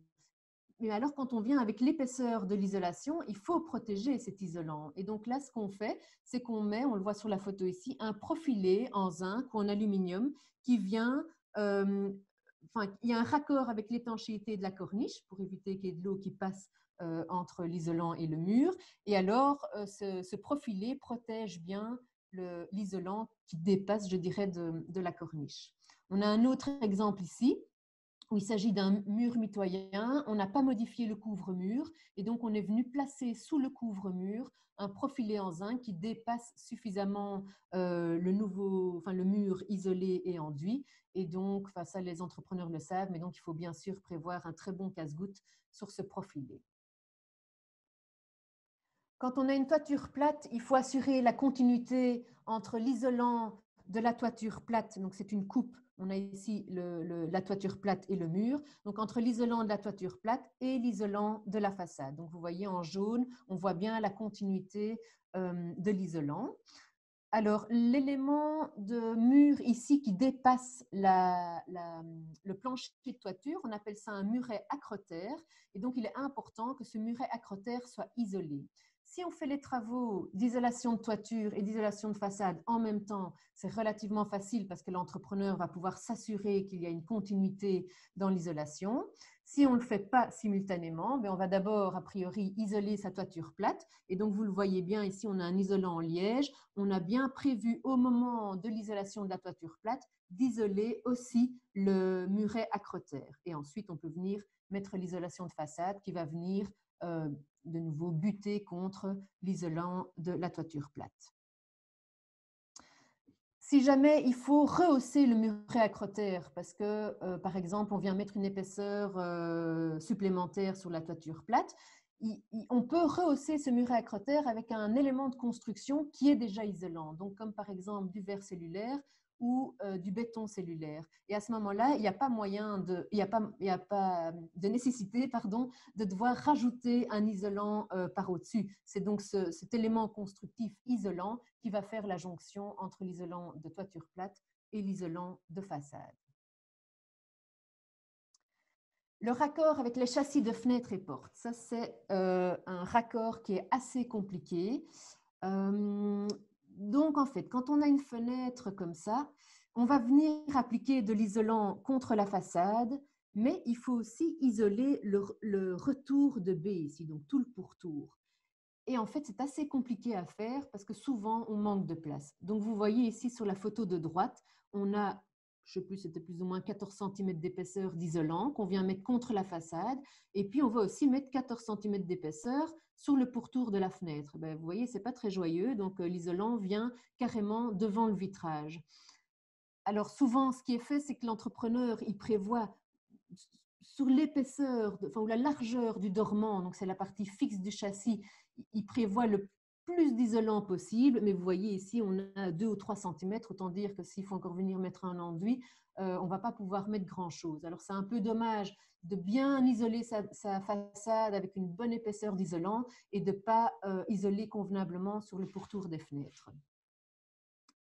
Mais alors, quand on vient avec l'épaisseur de l'isolation, il faut protéger cet isolant. Et donc là, ce qu'on fait, c'est qu'on met, on le voit sur la photo ici, un profilé en zinc ou en aluminium qui vient... il y a un raccord avec l'étanchéité de la corniche pour éviter qu'il y ait de l'eau qui passe entre l'isolant et le mur. Et alors, ce profilé protège bien l'isolant qui dépasse, je dirais, de la corniche. On a un autre exemple ici où il s'agit d'un mur mitoyen. On n'a pas modifié le couvre-mur et donc on est venu placer sous le couvre-mur un profilé en zinc qui dépasse suffisamment le mur isolé et enduit. Et donc, ça, les entrepreneurs le savent, mais donc il faut bien sûr prévoir un très bon casse-goutte sur ce profilé. Quand on a une toiture plate, il faut assurer la continuité entre l'isolant de la toiture plate, donc c'est une coupe, on a ici la toiture plate et le mur, donc entre l'isolant de la toiture plate et l'isolant de la façade. Donc vous voyez en jaune, on voit bien la continuité de l'isolant. Alors, l'élément de mur ici qui dépasse le plancher de toiture, on appelle ça un muret acrotaire. Et donc, il est important que ce muret acrotaire soit isolé. Si on fait les travaux d'isolation de toiture et d'isolation de façade en même temps, c'est relativement facile parce que l'entrepreneur va pouvoir s'assurer qu'il y a une continuité dans l'isolation. Si on ne le fait pas simultanément, on va d'abord, a priori, isoler sa toiture plate. Et donc, vous le voyez bien, ici, on a un isolant en liège. On a bien prévu, au moment de l'isolation de la toiture plate, d'isoler aussi le muret acrotaire. Et ensuite, on peut venir mettre l'isolation de façade qui va venir de nouveau buter contre l'isolant de la toiture plate. Si jamais il faut rehausser le muret acrotaire parce que, par exemple, on vient mettre une épaisseur supplémentaire sur la toiture plate, on peut rehausser ce muret acrotaire avec un élément de construction qui est déjà isolant, donc comme par exemple du verre cellulaire ou du béton cellulaire. Et à ce moment-là, il n'y a pas de nécessité de devoir rajouter un isolant par au-dessus. C'est donc cet élément constructif isolant qui va faire la jonction entre l'isolant de toiture plate et l'isolant de façade. Le raccord avec les châssis de fenêtres et portes, ça c'est un raccord qui est assez compliqué. Donc en fait, quand on a une fenêtre comme ça, on va venir appliquer de l'isolant contre la façade, Mais il faut aussi isoler le retour de baie ici, donc tout le pourtour. Et en fait, c'est assez compliqué à faire parce que souvent, on manque de place. Donc, vous voyez ici sur la photo de droite, on a, je ne sais plus, c'était plus ou moins 14 cm d'épaisseur d'isolant qu'on vient mettre contre la façade. Et puis, on va aussi mettre 14 cm d'épaisseur sur le pourtour de la fenêtre. Ben, vous voyez, ce n'est pas très joyeux. Donc, l'isolant vient carrément devant le vitrage. Alors, souvent, ce qui est fait, c'est que l'entrepreneur, il prévoit sur l'épaisseur, enfin, ou la largeur du dormant, donc c'est la partie fixe du châssis, il prévoit le plus d'isolant possible, mais vous voyez ici, on a 2 ou 3 cm, autant dire que s'il faut encore venir mettre un enduit, on ne va pas pouvoir mettre grand-chose. Alors c'est un peu dommage de bien isoler sa façade avec une bonne épaisseur d'isolant et de ne pas isoler convenablement sur le pourtour des fenêtres.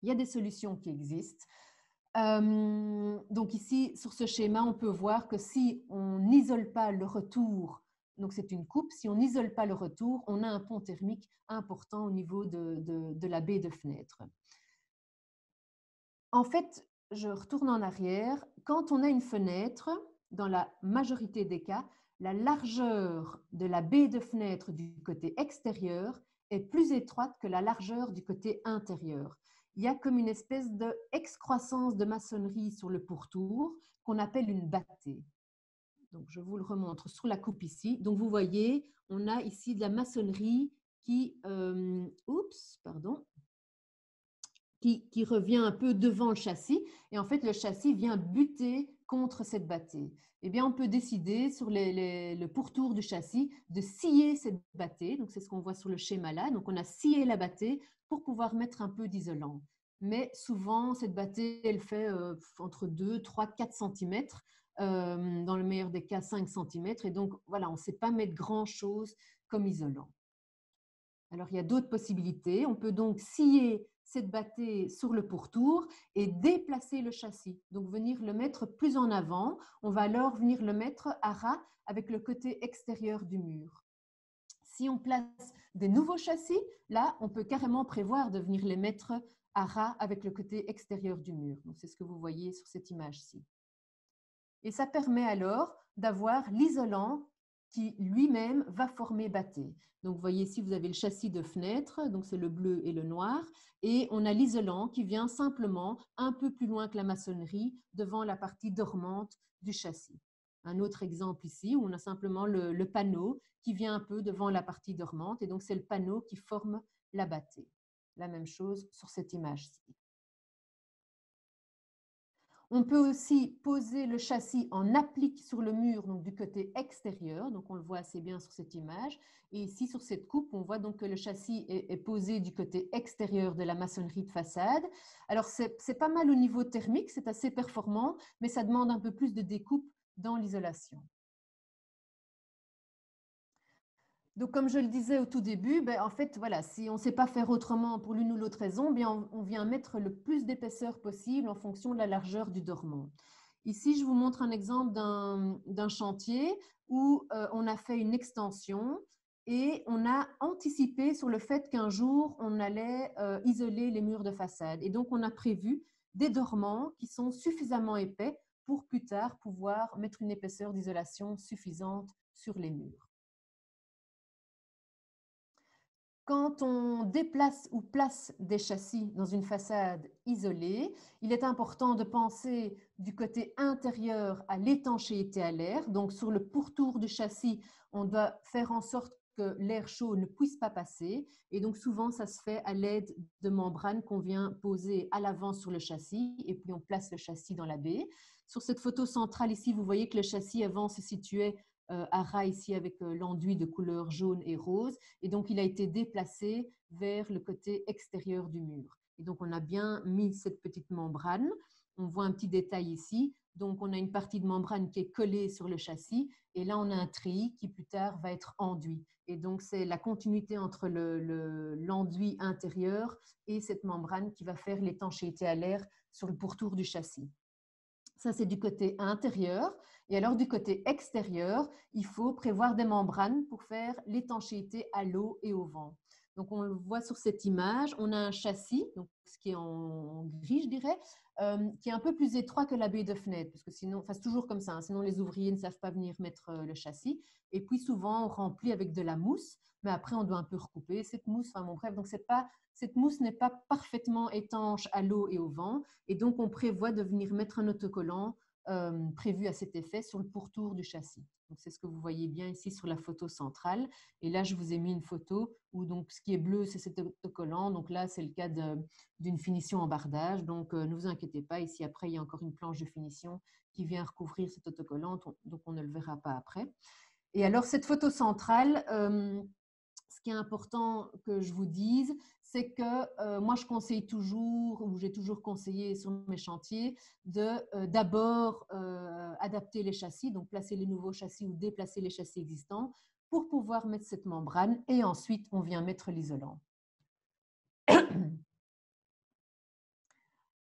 Il y a des solutions qui existent. Donc ici, sur ce schéma, on peut voir que si on n'isole pas le retour, donc c'est une coupe, si on n'isole pas le retour, on a un pont thermique important au niveau de la baie de fenêtre. En fait, je retourne en arrière. Quand on a une fenêtre, dans la majorité des cas, la largeur de la baie de fenêtre du côté extérieur est plus étroite que la largeur du côté intérieur. Il y a comme une espèce d'excroissance de maçonnerie sur le pourtour qu'on appelle une battée. Donc, je vous le remontre sur la coupe ici. Donc, vous voyez, on a ici de la maçonnerie qui revient un peu devant le châssis. Et en fait, le châssis vient buter contre cette battée. Eh bien, on peut décider sur le pourtour du châssis de scier cette battée. Donc, c'est ce qu'on voit sur le schéma là. Donc, on a scié la battée pour pouvoir mettre un peu d'isolant. Mais souvent, cette battée, elle fait entre 2, 3, 4 cm. Dans le meilleur des cas, 5 cm. Et donc, voilà, on ne sait pas mettre grand-chose comme isolant. Alors, il y a d'autres possibilités. On peut donc scier cette battée sur le pourtour et déplacer le châssis. Donc, venir le mettre plus en avant. On va alors venir le mettre à ras avec le côté extérieur du mur. Si on place des nouveaux châssis, là, on peut carrément prévoir de venir les mettre à ras avec le côté extérieur du mur. Donc, c'est ce que vous voyez sur cette image-ci. Et ça permet alors d'avoir l'isolant qui lui-même va former battée. Donc, vous voyez ici, vous avez le châssis de fenêtre, donc c'est le bleu et le noir, et on a l'isolant qui vient simplement un peu plus loin que la maçonnerie, devant la partie dormante du châssis. Un autre exemple ici, où on a simplement le panneau qui vient un peu devant la partie dormante, et donc c'est le panneau qui forme la battée. La même chose sur cette image-ci. On peut aussi poser le châssis en applique sur le mur, donc du côté extérieur, donc on le voit assez bien sur cette image. Et ici, sur cette coupe, on voit donc que le châssis est posé du côté extérieur de la maçonnerie de façade. Alors, c'est pas mal au niveau thermique, c'est assez performant, mais ça demande un peu plus de découpe dans l'isolation. Donc, comme je le disais au tout début, en fait, voilà, si on ne sait pas faire autrement pour l'une ou l'autre raison, on vient mettre le plus d'épaisseur possible en fonction de la largeur du dormant. Ici, je vous montre un exemple d'un chantier où on a fait une extension et on a anticipé sur le fait qu'un jour, on allait isoler les murs de façade. Et donc, on a prévu des dormants qui sont suffisamment épais pour plus tard pouvoir mettre une épaisseur d'isolation suffisante sur les murs. Quand on déplace ou place des châssis dans une façade isolée, il est important de penser du côté intérieur à l'étanchéité à l'air. Donc, sur le pourtour du châssis, on doit faire en sorte que l'air chaud ne puisse pas passer. Et donc, souvent, ça se fait à l'aide de membranes qu'on vient poser à l'avant sur le châssis et puis on place le châssis dans la baie. Sur cette photo centrale ici, vous voyez que le châssis avant se situait à ras ici avec l'enduit de couleur jaune et rose. Et donc, il a été déplacé vers le côté extérieur du mur. Et donc, on a bien mis cette petite membrane. On voit un petit détail ici. Donc, on a une partie de membrane qui est collée sur le châssis. Et là, on a un treillis qui, plus tard, va être enduit. Et donc, c'est la continuité entre l'enduit intérieur et cette membrane qui va faire l'étanchéité à l'air sur le pourtour du châssis. Ça, c'est du côté intérieur. Et alors, du côté extérieur, il faut prévoir des membranes pour faire l'étanchéité à l'eau et au vent. Donc, on le voit sur cette image. On a un châssis, donc, ce qui est en gris, je dirais, qui est un peu plus étroit que la baie de fenêtre, parce que sinon, enfin, c'est toujours comme ça, hein, sinon les ouvriers ne savent pas venir mettre le châssis. Et puis, souvent, on remplit avec de la mousse, mais après, on doit un peu recouper cette mousse. Enfin, bon, bref, donc cette mousse n'est pas parfaitement étanche à l'eau et au vent. Et donc, on prévoit de venir mettre un autocollant prévu à cet effet sur le pourtour du châssis. Donc, c'est ce que vous voyez bien ici sur la photo centrale. Et là, je vous ai mis une photo où donc, ce qui est bleu, c'est cet autocollant. Donc là, c'est le cas d'une finition en bardage. Donc, ne vous inquiétez pas. Ici, après, il y a encore une planche de finition qui vient recouvrir cet autocollant. Donc, on ne le verra pas après. Et alors, cette photo centrale, ce qui est important que je vous dise, c'est que moi, je conseille toujours, ou j'ai toujours conseillé sur mes chantiers, d'abord adapter les châssis, donc placer les nouveaux châssis ou déplacer les châssis existants pour pouvoir mettre cette membrane et ensuite, on vient mettre l'isolant.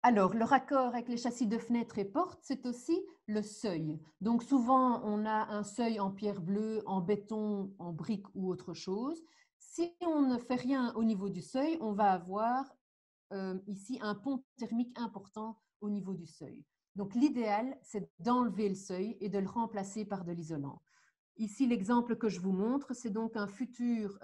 Alors, le raccord avec les châssis de fenêtres et portes, c'est aussi le seuil. Donc, souvent, on a un seuil en pierre bleue, en béton, en brique ou autre chose. Si on ne fait rien au niveau du seuil, on va avoir ici un pont thermique important au niveau du seuil. Donc, l'idéal, c'est d'enlever le seuil et de le remplacer par de l'isolant. Ici, l'exemple que je vous montre, c'est donc un futur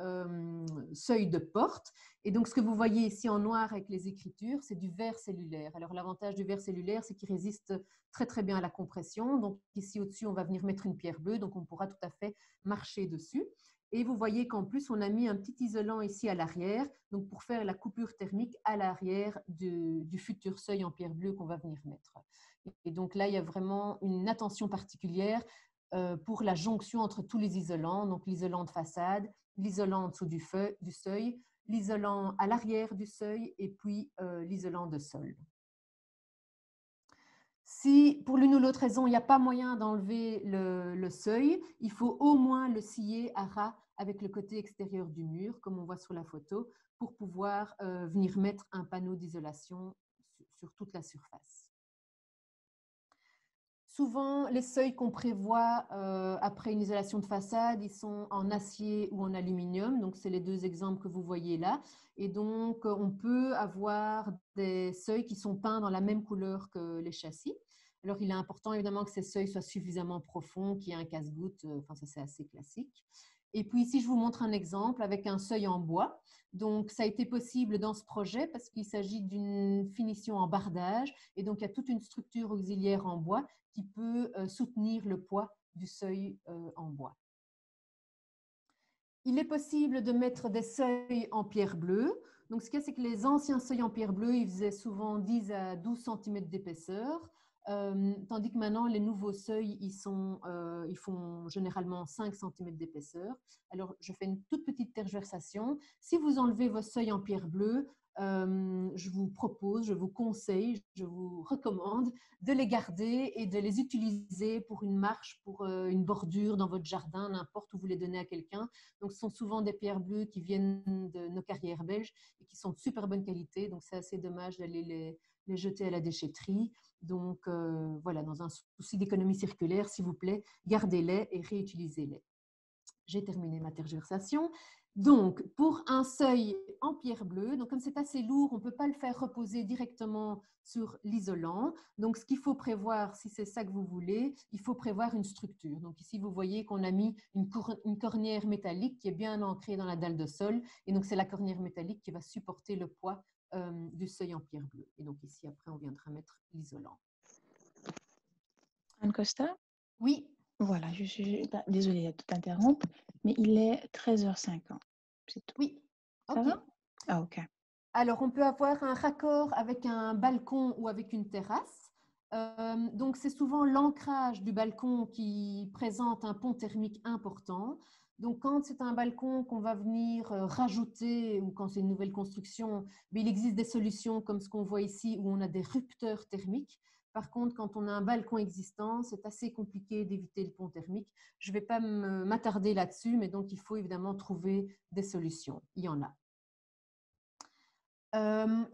seuil de porte. Et donc, ce que vous voyez ici en noir avec les écritures, c'est du verre cellulaire. Alors, l'avantage du verre cellulaire, c'est qu'il résiste très, très bien à la compression. Donc, ici, au-dessus, on va venir mettre une pierre bleue. Donc, on pourra tout à fait marcher dessus. Et vous voyez qu'en plus, on a mis un petit isolant ici à l'arrière, donc pour faire la coupure thermique à l'arrière du futur seuil en pierre bleue qu'on va venir mettre. Et donc là, il y a vraiment une attention particulière pour la jonction entre tous les isolants, donc l'isolant de façade, l'isolant en dessous du seuil, l'isolant à l'arrière du seuil et puis l'isolant de sol. Si pour l'une ou l'autre raison, il n'y a pas moyen d'enlever le seuil, il faut au moins le scier à ras avec le côté extérieur du mur, comme on voit sur la photo, pour pouvoir venir mettre un panneau d'isolation sur toute la surface. Souvent, les seuils qu'on prévoit après une isolation de façade, ils sont en acier ou en aluminium. Donc, c'est les deux exemples que vous voyez là. Et donc, on peut avoir des seuils qui sont peints dans la même couleur que les châssis. Alors, il est important évidemment que ces seuils soient suffisamment profonds, qu'il y ait un casse-goutte. Enfin, ça, c'est assez classique. Et puis ici, je vous montre un exemple avec un seuil en bois. Donc, ça a été possible dans ce projet parce qu'il s'agit d'une finition en bardage. Et donc, il y a toute une structure auxiliaire en bois qui peut soutenir le poids du seuil en bois. Il est possible de mettre des seuils en pierre bleue. Donc, ce qu'il y a, c'est que les anciens seuils en pierre bleue, ils faisaient souvent 10 à 12 cm d'épaisseur, tandis que maintenant, les nouveaux seuils, ils font généralement 5 cm d'épaisseur. Alors, je fais une toute petite tergiversation. Si vous enlevez vos seuils en pierre bleue, je vous propose, je vous conseille, je vous recommande de les garder et de les utiliser pour une marche, pour une bordure dans votre jardin, n'importe où vous les donnez à quelqu'un. Donc, ce sont souvent des pierres bleues qui viennent de nos carrières belges et qui sont de super bonne qualité. Donc, c'est assez dommage d'aller les jeter à la déchetterie. Donc, voilà, dans un souci d'économie circulaire, s'il vous plaît, gardez-les et réutilisez-les. J'ai terminé ma tergiversation. Donc, pour un seuil en pierre bleue, donc comme c'est assez lourd, on ne peut pas le faire reposer directement sur l'isolant. Donc, ce qu'il faut prévoir, si c'est ça que vous voulez, il faut prévoir une structure. Donc, ici, vous voyez qu'on a mis une cornière métallique qui est bien ancrée dans la dalle de sol. Et donc, c'est la cornière métallique qui va supporter le poids du seuil en pierre bleue. Et donc, ici, après, on viendra mettre l'isolant. Anne Costa? Oui. Voilà, désolée de tout interrompre, mais il est 13h50. C'est tout. Oui. Ça va? Ah, ok. Alors, on peut avoir un raccord avec un balcon ou avec une terrasse. Donc, c'est souvent l'ancrage du balcon qui présente un pont thermique important. Donc, quand c'est un balcon qu'on va venir rajouter ou quand c'est une nouvelle construction, il existe des solutions comme ce qu'on voit ici où on a des rupteurs thermiques. Par contre, quand on a un balcon existant, c'est assez compliqué d'éviter le pont thermique. Je ne vais pas m'attarder là-dessus, mais donc il faut évidemment trouver des solutions. Il y en a.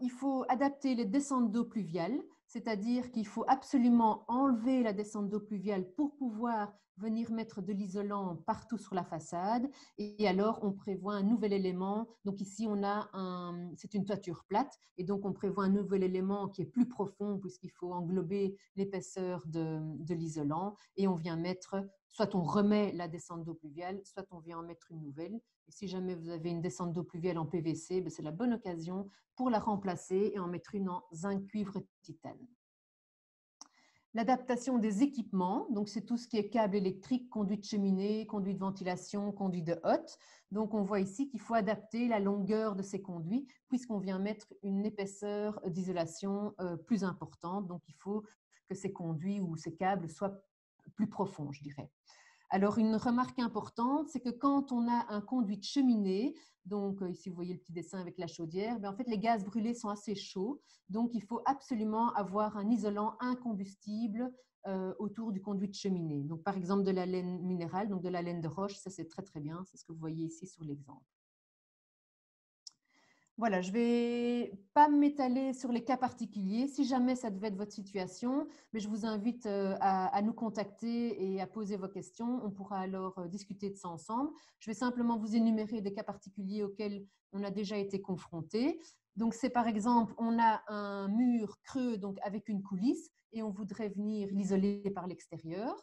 Il faut adapter les descentes d'eau pluviale. c'est-à-dire qu'il faut absolument enlever la descente d'eau pluviale pour pouvoir venir mettre de l'isolant partout sur la façade. Et alors, on prévoit un nouvel élément. Donc ici, c'est une toiture plate. Et donc, on prévoit un nouvel élément qui est plus profond puisqu'il faut englober l'épaisseur de l'isolant. Et on vient mettre, soit on remet la descente d'eau pluviale, soit on vient en mettre une nouvelle. Et si jamais vous avez une descente d'eau pluviale en PVC, c'est la bonne occasion pour la remplacer et en mettre une en zinc, cuivre et titane. L'adaptation des équipements, donc c'est tout ce qui est câble électrique, conduit de cheminée, conduit de ventilation, conduit de hotte. Donc on voit ici qu'il faut adapter la longueur de ces conduits puisqu'on vient mettre une épaisseur d'isolation plus importante. Donc il faut que ces conduits ou ces câbles soient plus profonds, je dirais. Alors, une remarque importante, c'est que quand on a un conduit de cheminée, donc ici vous voyez le petit dessin avec la chaudière, en fait les gaz brûlés sont assez chauds, donc il faut absolument avoir un isolant incombustible autour du conduit de cheminée. Donc par exemple de la laine minérale, donc de la laine de roche, ça c'est très très bien, c'est ce que vous voyez ici sur l'exemple. Voilà, je ne vais pas m'étaler sur les cas particuliers. Si jamais ça devait être votre situation, mais je vous invite à nous contacter et à poser vos questions. On pourra alors discuter de ça ensemble. Je vais simplement vous énumérer des cas particuliers auxquels on a déjà été confronté. Donc, c'est par exemple, on a un mur creux donc avec une coulisse et on voudrait venir l'isoler par l'extérieur.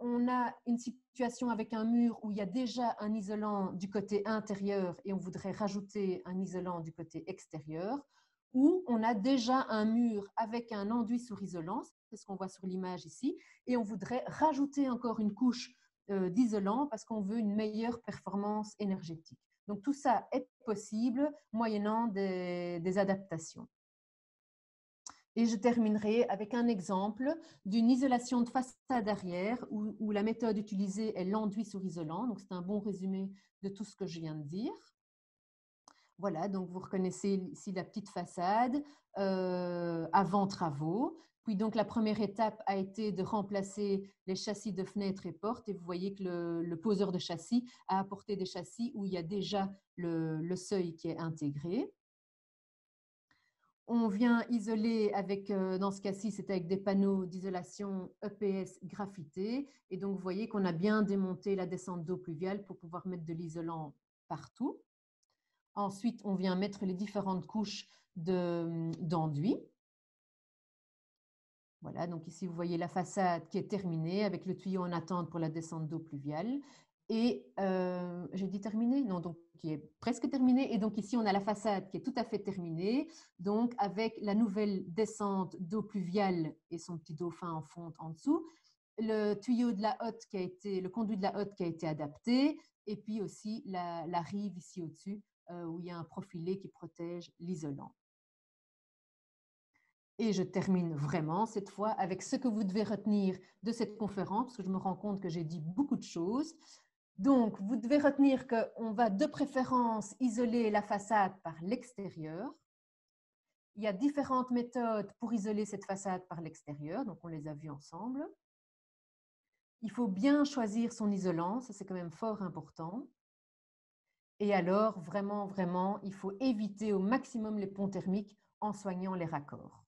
On a une situation avec un mur où il y a déjà un isolant du côté intérieur et on voudrait rajouter un isolant du côté extérieur, ou on a déjà un mur avec un enduit sur isolant, c'est ce qu'on voit sur l'image ici, et on voudrait rajouter encore une couche d'isolant parce qu'on veut une meilleure performance énergétique. Donc tout ça est possible moyennant des adaptations. Et je terminerai avec un exemple d'une isolation de façade arrière où la méthode utilisée est l'enduit sur isolant. Donc, c'est un bon résumé de tout ce que je viens de dire. Voilà, donc vous reconnaissez ici la petite façade avant travaux. Puis donc, la première étape a été de remplacer les châssis de fenêtres et portes. Et vous voyez que le poseur de châssis a apporté des châssis où il y a déjà le seuil qui est intégré. On vient isoler avec, dans ce cas-ci, c'est avec des panneaux d'isolation EPS graffités. Et donc, vous voyez qu'on a bien démonté la descente d'eau pluviale pour pouvoir mettre de l'isolant partout. Ensuite, on vient mettre les différentes couches d'enduit. Voilà, donc ici, vous voyez la façade qui est terminée avec le tuyau en attente pour la descente d'eau pluviale. Et j'ai dit terminé? Non, donc qui est presque terminée. Et donc ici, on a la façade qui est tout à fait terminée, donc avec la nouvelle descente d'eau pluviale et son petit dauphin en fonte en dessous, le tuyau de la hotte qui a été, le conduit de la hotte qui a été adapté, et puis aussi la rive ici au-dessus, où il y a un profilé qui protège l'isolant. Et je termine vraiment cette fois avec ce que vous devez retenir de cette conférence, parce que je me rends compte que j'ai dit beaucoup de choses. Donc, vous devez retenir qu'on va de préférence isoler la façade par l'extérieur. Il y a différentes méthodes pour isoler cette façade par l'extérieur, donc on les a vues ensemble. Il faut bien choisir son isolant, ça c'est quand même fort important. Et alors, vraiment, vraiment, il faut éviter au maximum les ponts thermiques en soignant les raccords.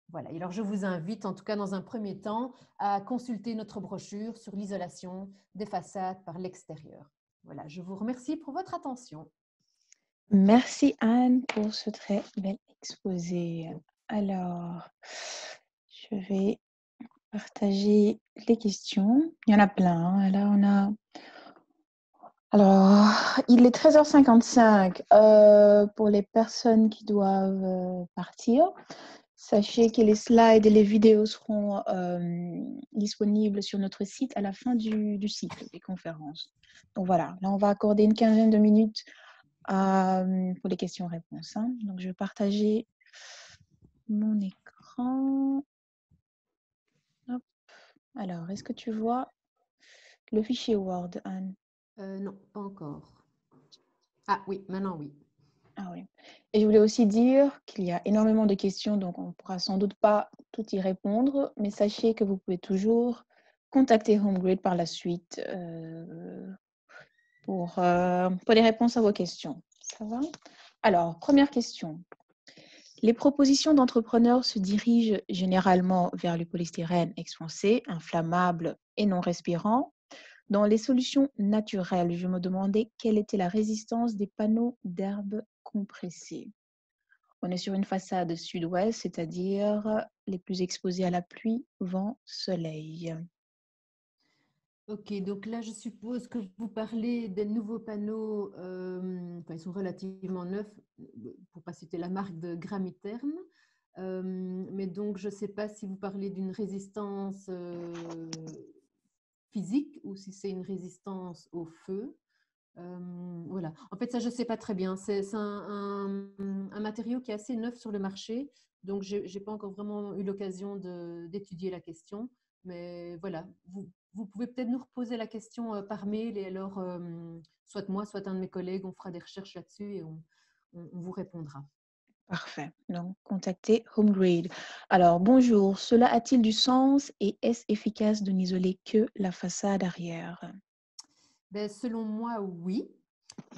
Voilà, et alors je vous invite, en tout cas dans un premier temps, à consulter notre brochure sur l'isolation des façades par l'extérieur. Voilà, je vous remercie pour votre attention. Merci Anne pour ce très bel exposé. Alors, je vais partager les questions. Il y en a plein, hein. Là, on a... Alors, il est 13h55 pour les personnes qui doivent partir. Sachez que les slides et les vidéos seront disponibles sur notre site à la fin du cycle des conférences. Donc voilà, là on va accorder une quinzaine de minutes pour les questions-réponses. Hein. Donc je vais partager mon écran. Hop. Alors, est-ce que tu vois le fichier Word, Anne? Non, pas encore. Ah oui, maintenant oui. Ah oui. Et je voulais aussi dire qu'il y a énormément de questions, donc on ne pourra sans doute pas tout y répondre, mais sachez que vous pouvez toujours contacter HomeGrid par la suite pour les réponses à vos questions. Ça va? Alors, première question. Les propositions d'entrepreneurs se dirigent généralement vers le polystyrène expansé, inflammable et non respirant. Dans les solutions naturelles, je me demandais quelle était la résistance des panneaux d'herbe compressés. On est sur une façade sud-ouest, c'est-à-dire les plus exposés à la pluie, vent, soleil. Ok, donc là, je suppose que vous parlez des nouveaux panneaux, enfin, ils sont relativement neufs, pour pas citer la marque de Gramiterm. Mais donc, je ne sais pas si vous parlez d'une résistance physique ou si c'est une résistance au feu. Voilà. En fait, ça, je ne sais pas très bien. C'est un matériau qui est assez neuf sur le marché, donc je n'ai pas encore vraiment eu l'occasion d'étudier la question. Mais voilà, vous pouvez peut-être nous reposer la question par mail et alors, soit moi, soit un de mes collègues, on fera des recherches là-dessus et on vous répondra. Parfait. Donc, contactez HomeGrid. Alors, bonjour. Cela a-t-il du sens et est-ce efficace de n'isoler que la façade arrière? Ben, selon moi, oui.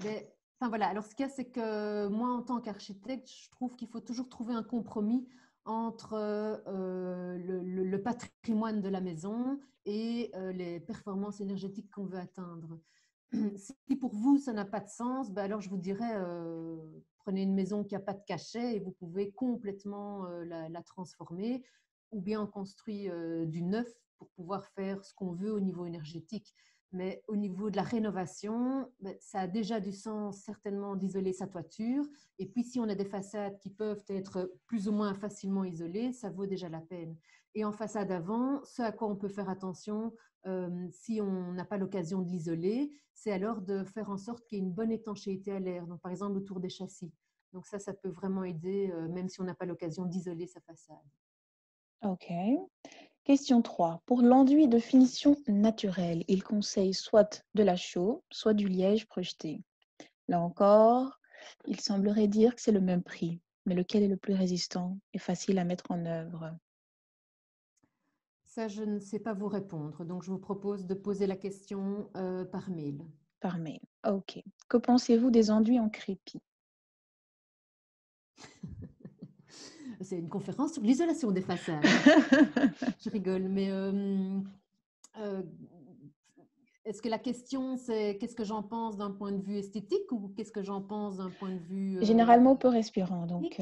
Ben, enfin voilà, alors ce qu'il y a, c'est que moi, en tant qu'architecte, je trouve qu'il faut toujours trouver un compromis entre le patrimoine de la maison et les performances énergétiques qu'on veut atteindre. Si pour vous, ça n'a pas de sens, ben alors je vous dirais, prenez une maison qui n'a pas de cachet et vous pouvez complètement la transformer, ou bien on construit du neuf pour pouvoir faire ce qu'on veut au niveau énergétique. Mais au niveau de la rénovation, ben, ça a déjà du sens certainement d'isoler sa toiture. Et puis si on a des façades qui peuvent être plus ou moins facilement isolées, ça vaut déjà la peine. Et en façade avant, ce à quoi on peut faire attention, si on n'a pas l'occasion de l'isoler, c'est alors de faire en sorte qu'il y ait une bonne étanchéité à l'air. Donc, par exemple, autour des châssis. Donc ça peut vraiment aider, même si on n'a pas l'occasion d'isoler sa façade. OK. Question 3. Pour l'enduit de finition naturelle, il conseille soit de la chaux, soit du liège projeté. Là encore, il semblerait dire que c'est le même prix, mais lequel est le plus résistant et facile à mettre en œuvre? Ça, je ne sais pas vous répondre. Donc, je vous propose de poser la question par mail. Par mail. OK. Que pensez-vous des enduits en crépi? C'est une conférence sur l'isolation des façades. Je rigole, mais euh, est-ce que la question, c'est qu'est-ce que j'en pense d'un point de vue esthétique ou qu'est-ce que j'en pense d'un point de vue Généralement peu respirant, donc technique?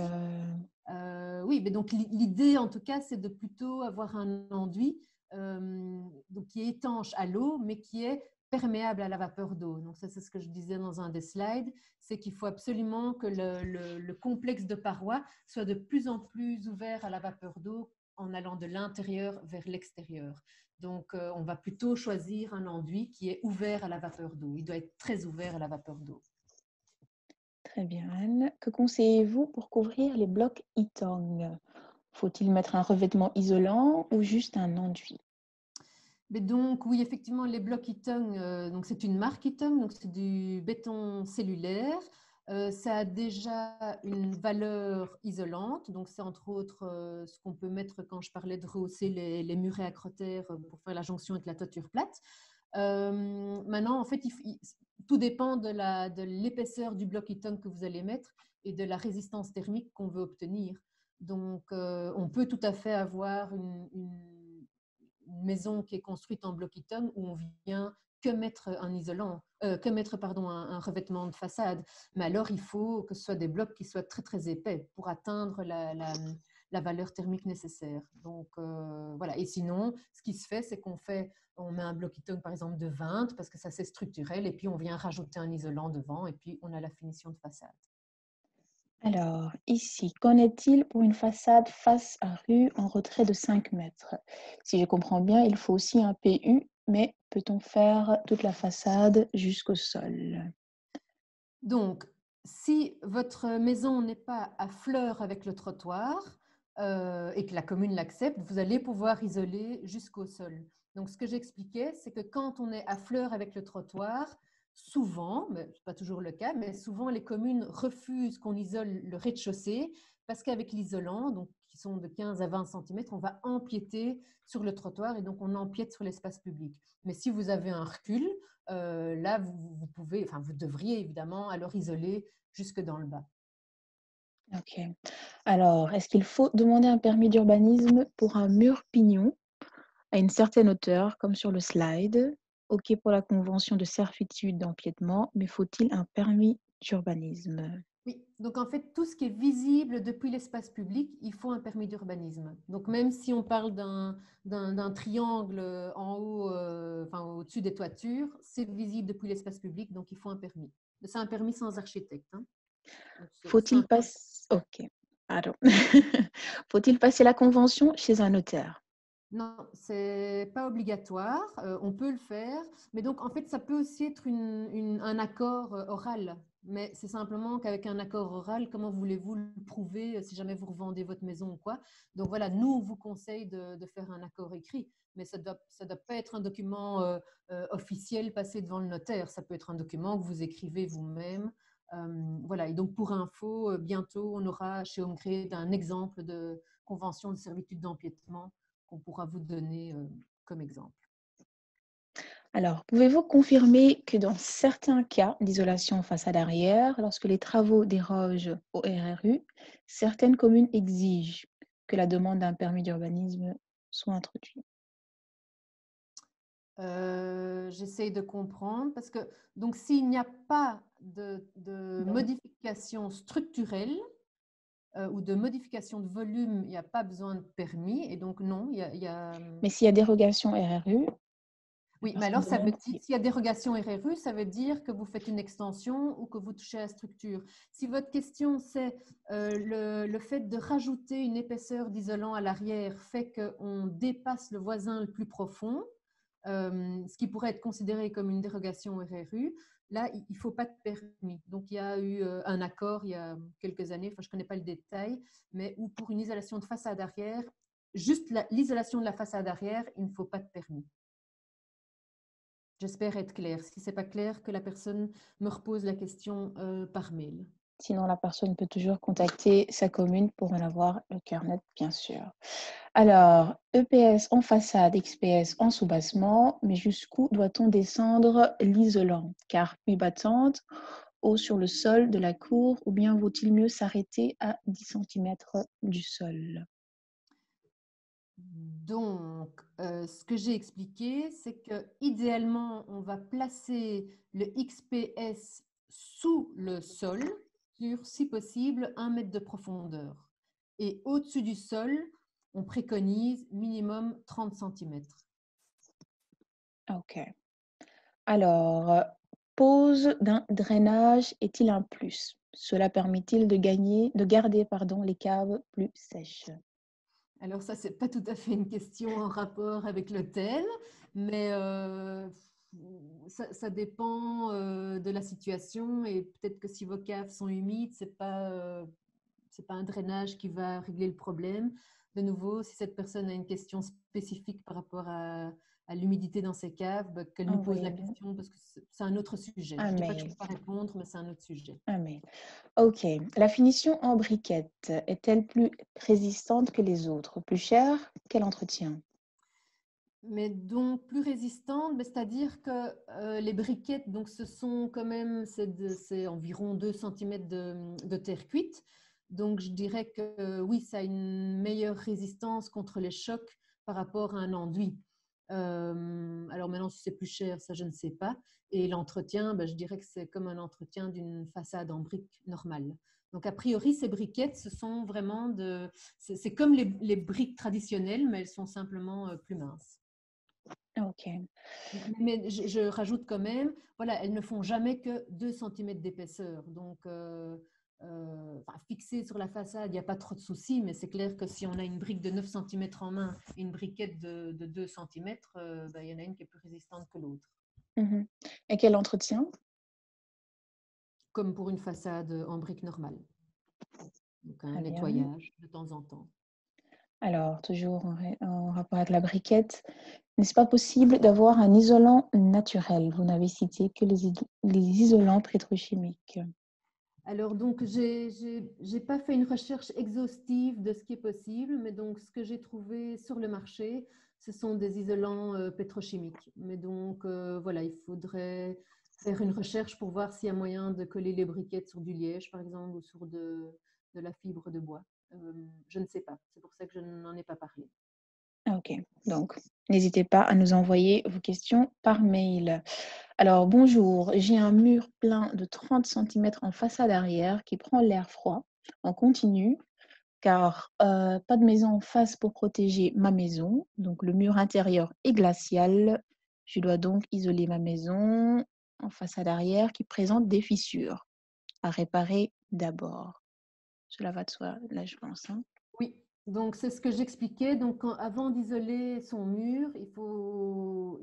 Oui, mais donc l'idée en tout cas, c'est de plutôt avoir un enduit donc qui est étanche à l'eau, mais qui est perméable à la vapeur d'eau. Donc ça, c'est ce que je disais dans un des slides, c'est qu'il faut absolument que le complexe de parois soit de plus en plus ouvert à la vapeur d'eau en allant de l'intérieur vers l'extérieur. Donc, on va plutôt choisir un enduit qui est ouvert à la vapeur d'eau. Il doit être très ouvert à la vapeur d'eau. très bien. Que conseillez-vous pour couvrir les blocs Ytong? Faut-il mettre un revêtement isolant ou juste un enduit? Mais donc, oui, effectivement, les blocs Ytong, donc c'est une marque Ytong, donc c'est du béton cellulaire. Ça a déjà une valeur isolante, donc c'est entre autres ce qu'on peut mettre quand je parlais de rehausser les murets acrotaires pour faire la jonction avec la toiture plate. Maintenant, en fait, tout dépend de l'épaisseur du bloc Ytong que vous allez mettre et de la résistance thermique qu'on veut obtenir. Donc, on peut tout à fait avoir une maison qui est construite en bloc Ytong où on vient que mettre un isolant, que mettre pardon, un revêtement de façade. Mais alors, il faut que ce soit des blocs qui soient très très épais pour atteindre la valeur thermique nécessaire. Donc voilà. Et sinon, ce qui se fait, c'est on met un bloc Ytong par exemple de 20 parce que ça c'est structurel et puis on vient rajouter un isolant devant et puis on a la finition de façade. Alors, ici, qu'en est-il pour une façade face à rue en retrait de 5 mètres? Si je comprends bien, il faut aussi un PU, mais peut-on faire toute la façade jusqu'au sol? Donc, si votre maison n'est pas à fleur avec le trottoir et que la commune l'accepte, vous allez pouvoir isoler jusqu'au sol. Donc, ce que j'expliquais, c'est que quand on est à fleur avec le trottoir, souvent, mais ce n'est pas toujours le cas, mais souvent les communes refusent qu'on isole le rez-de-chaussée parce qu'avec l'isolant, donc qui sont de 15 à 20 cm, on va empiéter sur le trottoir et donc on empiète sur l'espace public. Mais si vous avez un recul, là, vous pouvez, enfin, vous devriez évidemment alors isoler jusque dans le bas. Ok. Alors, est-ce qu'il faut demander un permis d'urbanisme pour un mur pignon à une certaine hauteur, comme sur le slide? OK pour la convention de servitude d'empiètement, mais faut-il un permis d'urbanisme? Oui, donc en fait, tout ce qui est visible depuis l'espace public, il faut un permis d'urbanisme. Donc même si on parle d'un triangle en haut, enfin au-dessus des toitures, c'est visible depuis l'espace public, donc il faut un permis. Mais c'est un permis sans architecte, hein. Donc c'est Faut-il un cas. passer OK, pardon. Faut-il passer la convention chez un notaire? Non, c'est pas obligatoire. On peut le faire, mais donc en fait, ça peut aussi être un accord oral. Mais c'est simplement qu'avec un accord oral, comment voulez-vous le prouver si jamais vous revendez votre maison ou quoi? Donc voilà, nous, on vous conseille de faire un accord écrit, mais ça doit pas être un document officiel passé devant le notaire. Ça peut être un document que vous écrivez vous-même. Voilà, et donc pour info, bientôt, on aura chez HomeGrid un exemple de convention de servitude d'empiètement qu'on pourra vous donner comme exemple. Alors, pouvez-vous confirmer que dans certains cas d'isolation façade arrière, lorsque les travaux dérogent au RRU, certaines communes exigent que la demande d'un permis d'urbanisme soit introduite? J'essaye de comprendre parce que donc s'il n'y a pas de Non. modification structurelle ou de modification de volume, il n'y a pas besoin de permis et donc non, Mais s'il y a dérogation RRU, la oui, mais personne alors ça veut demande dire, s'il y a dérogation RRU, ça veut dire que vous faites une extension ou que vous touchez à la structure. Si votre question c'est le fait de rajouter une épaisseur d'isolant à l'arrière fait qu'on dépasse le voisin le plus profond, ce qui pourrait être considéré comme une dérogation RRU, là, il ne faut pas de permis. Donc, il y a eu un accord il y a quelques années, enfin, je ne connais pas le détail, mais où pour une isolation de façade arrière, juste l'isolation de la façade arrière, il ne faut pas de permis. J'espère être claire. Si ce n'est pas clair, que la personne me repose la question par mail. sinon la personne peut toujours contacter sa commune pour en avoir le cœur net, bien sûr. Alors, EPS en façade, XPS en soubassement, mais jusqu'où doit-on descendre l'isolant? Car pluie battante, eau sur le sol de la cour, ou bien vaut-il mieux s'arrêter à 10 centimètres du sol? Donc, ce que j'ai expliqué, c'est que idéalement, on va placer le XPS sous le sol, sur, si possible, 1 mètre de profondeur. Et au-dessus du sol, on préconise minimum 30 centimètres. Ok. Alors, pose d'un drainage est-il un plus? Cela permet-il de garder, pardon, les caves plus sèches? Alors ça, c'est pas tout à fait une question en rapport avec l'hôtel, mais ça dépend de la situation et peut-être que si vos caves sont humides, c'est pas un drainage qui va régler le problème. De nouveau, si cette personne a une question spécifique par rapport à l'humidité dans ses caves, bah, qu'elle nous pose la Envoyez-le. question parce que c'est un autre sujet. Un Je dis pas que je mail. peux pas répondre, mais c'est un autre sujet. Un mail. OK. La finition en briquette est-elle plus résistante que les autres? Plus chère? Quel entretien? Mais donc plus résistante, mais c'est-à-dire que les briquettes, donc ce sont quand même, c'est environ 2 centimètres de terre cuite. Donc je dirais que oui, ça a une meilleure résistance contre les chocs par rapport à un enduit. Alors maintenant, si c'est plus cher, ça je ne sais pas. Et l'entretien, ben, je dirais que c'est comme un entretien d'une façade en briques normale. Donc a priori, ces briquettes, ce sont vraiment c'est comme les briques traditionnelles, mais elles sont simplement plus minces. OK. Mais je rajoute quand même, voilà, elles ne font jamais que 2 centimètres d'épaisseur. Donc, enfin, fixées sur la façade, il n'y a pas trop de soucis, mais c'est clair que si on a une brique de 9 centimètres en main et une briquette de 2 centimètres, ben, il y en a une qui est plus résistante que l'autre. Mmh. Et quel entretien? Comme pour une façade en brique normale. Donc, un Très bien. nettoyage de temps en temps. Alors, toujours en rapport avec la briquette, n'est-ce pas possible d'avoir un isolant naturel? Vous n'avez cité que les isolants pétrochimiques. Alors, donc, j'ai pas fait une recherche exhaustive de ce qui est possible, mais donc, ce que j'ai trouvé sur le marché, ce sont des isolants pétrochimiques. Mais donc, voilà, il faudrait faire une recherche pour voir s'il y a moyen de coller les briquettes sur du liège, par exemple, ou sur de la fibre de bois. Je ne sais pas. C'est pour ça que je n'en ai pas parlé. Ok, donc n'hésitez pas à nous envoyer vos questions par mail. Alors, bonjour, j'ai un mur plein de 30 cm en façade arrière qui prend l'air froid en continu car pas de maison en face pour protéger ma maison. Donc, le mur intérieur est glacial. Je dois donc isoler ma maison en façade arrière qui présente des fissures à réparer d'abord. Cela va de soi, là, je pense, hein. Oui, donc c'est ce que j'expliquais. Donc, avant d'isoler son mur, il faut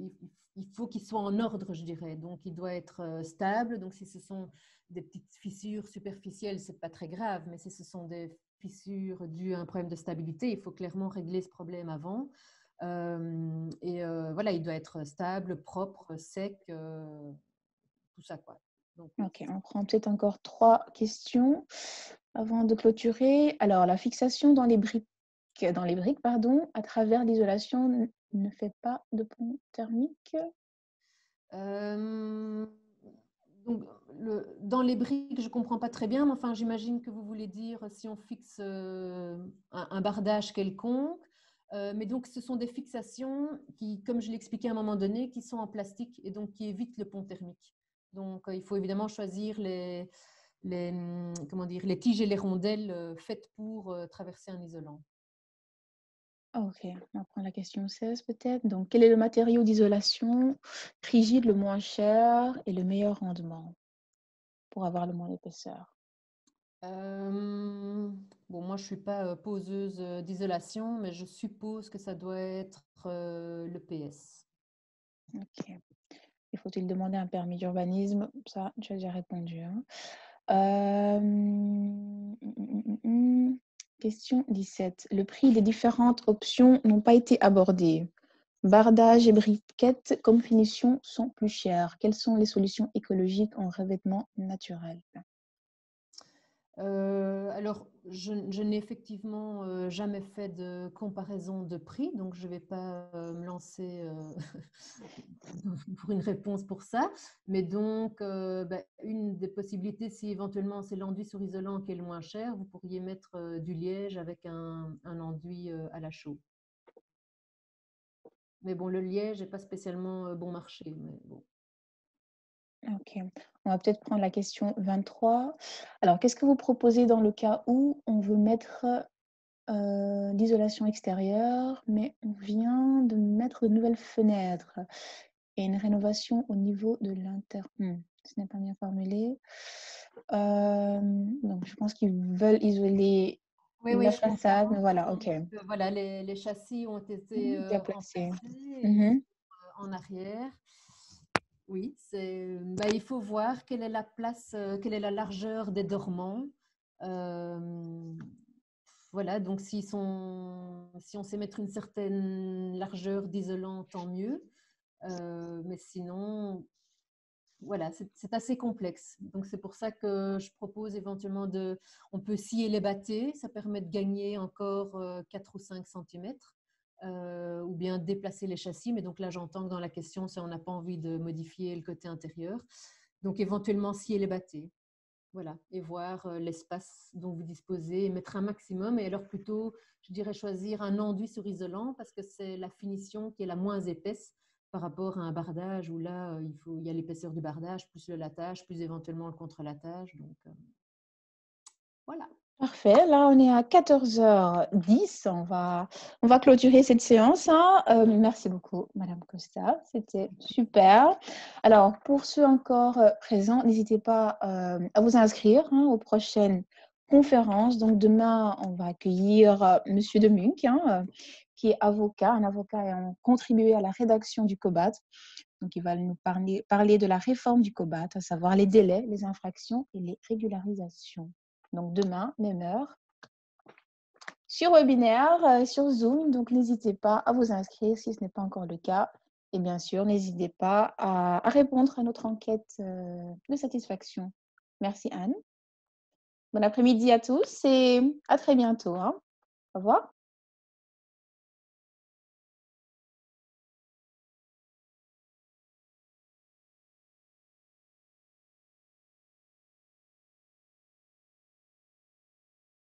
qu'il soit en ordre, je dirais. Donc, il doit être stable. Donc, si ce sont des petites fissures superficielles, c'est pas très grave. Mais si ce sont des fissures dues à un problème de stabilité, il faut clairement régler ce problème avant. Voilà, il doit être stable, propre, sec, tout ça, quoi. Donc, oui. Ok, on prend peut-être encore 3 questions avant de clôturer. Alors, la fixation dans les briques, pardon, à travers l'isolation ne fait pas de pont thermique. Euh, donc, dans les briques, je ne comprends pas très bien, mais enfin, j'imagine que vous voulez dire si on fixe un bardage quelconque. Mais donc, ce sont des fixations qui, comme je l'expliquais à un moment donné, qui sont en plastique et donc qui évitent le pont thermique. Donc, il faut évidemment choisir comment dire, les tiges et les rondelles faites pour traverser un isolant. Ok, on va prendre la question 16 peut-être. Donc, quel est le matériau d'isolation rigide le moins cher et le meilleur rendement pour avoir le moins d'épaisseur? Bon, moi, je suis pas poseuse d'isolation, mais je suppose que ça doit être le PS. Ok. Il faut-il demander un permis d'urbanisme? Ça, tu as déjà répondu, hein. Question 17. Le prix des différentes options n'ont pas été abordés. Bardage et briquettes comme finition sont plus chères. Quelles sont les solutions écologiques en revêtement naturel? Alors, je n'ai effectivement jamais fait de comparaison de prix, donc je ne vais pas me lancer pour une réponse pour ça. Mais donc, une des possibilités, si éventuellement c'est l'enduit sur isolant qui est le moins cher, vous pourriez mettre du liège avec un enduit à la chaux. Mais bon, le liège n'est pas spécialement bon marché. Mais bon. Ok, on va peut-être prendre la question 23. Alors, qu'est-ce que vous proposez dans le cas où on veut mettre l'isolation extérieure, mais on vient de mettre de nouvelles fenêtres et une rénovation au niveau de ce n'est pas bien formulé. Donc, je pense qu'ils veulent isoler Oui, oui, la je comprends. façade, mais voilà, ok. Donc, voilà, les châssis ont été Déplacé. remplacés et ils Mhm. sont en arrière. Oui, il faut voir quelle est la place, quelle est la largeur des dormants. Euh, voilà, donc si on sait mettre une certaine largeur d'isolant, tant mieux. Mais sinon, voilà, c'est assez complexe. Donc, c'est pour ça que je propose éventuellement on peut scier les bâtés, ça permet de gagner encore 4 ou 5 centimètres, ou bien déplacer les châssis. Mais donc là, j'entends que dans la question, c'est on n'a pas envie de modifier le côté intérieur. Donc, éventuellement, scier les bâtés. Voilà, et voir l'espace dont vous disposez et mettre un maximum. Et alors, plutôt, je dirais choisir un enduit sur isolant parce que c'est la finition qui est la moins épaisse par rapport à un bardage où là, il y a l'épaisseur du bardage, plus le latage, plus éventuellement le contre-latage. Donc, voilà. Parfait. Là, on est à 14h10. On va clôturer cette séance, hein. Merci beaucoup, Madame Costa. C'était super. Alors, pour ceux encore présents, n'hésitez pas à vous inscrire, hein, aux prochaines conférences. Donc, demain, on va accueillir Monsieur de Munk, hein, qui est avocat, un avocat ayant contribué à la rédaction du COBAT. Donc, il va nous parler de la réforme du COBAT, à savoir les délais, les infractions et les régularisations. Donc, demain, même heure, sur webinaire, sur Zoom. Donc, n'hésitez pas à vous inscrire si ce n'est pas encore le cas. Et bien sûr, n'hésitez pas à répondre à notre enquête de satisfaction. Merci Anne. Bon après-midi à tous et à très bientôt, hein. Au revoir.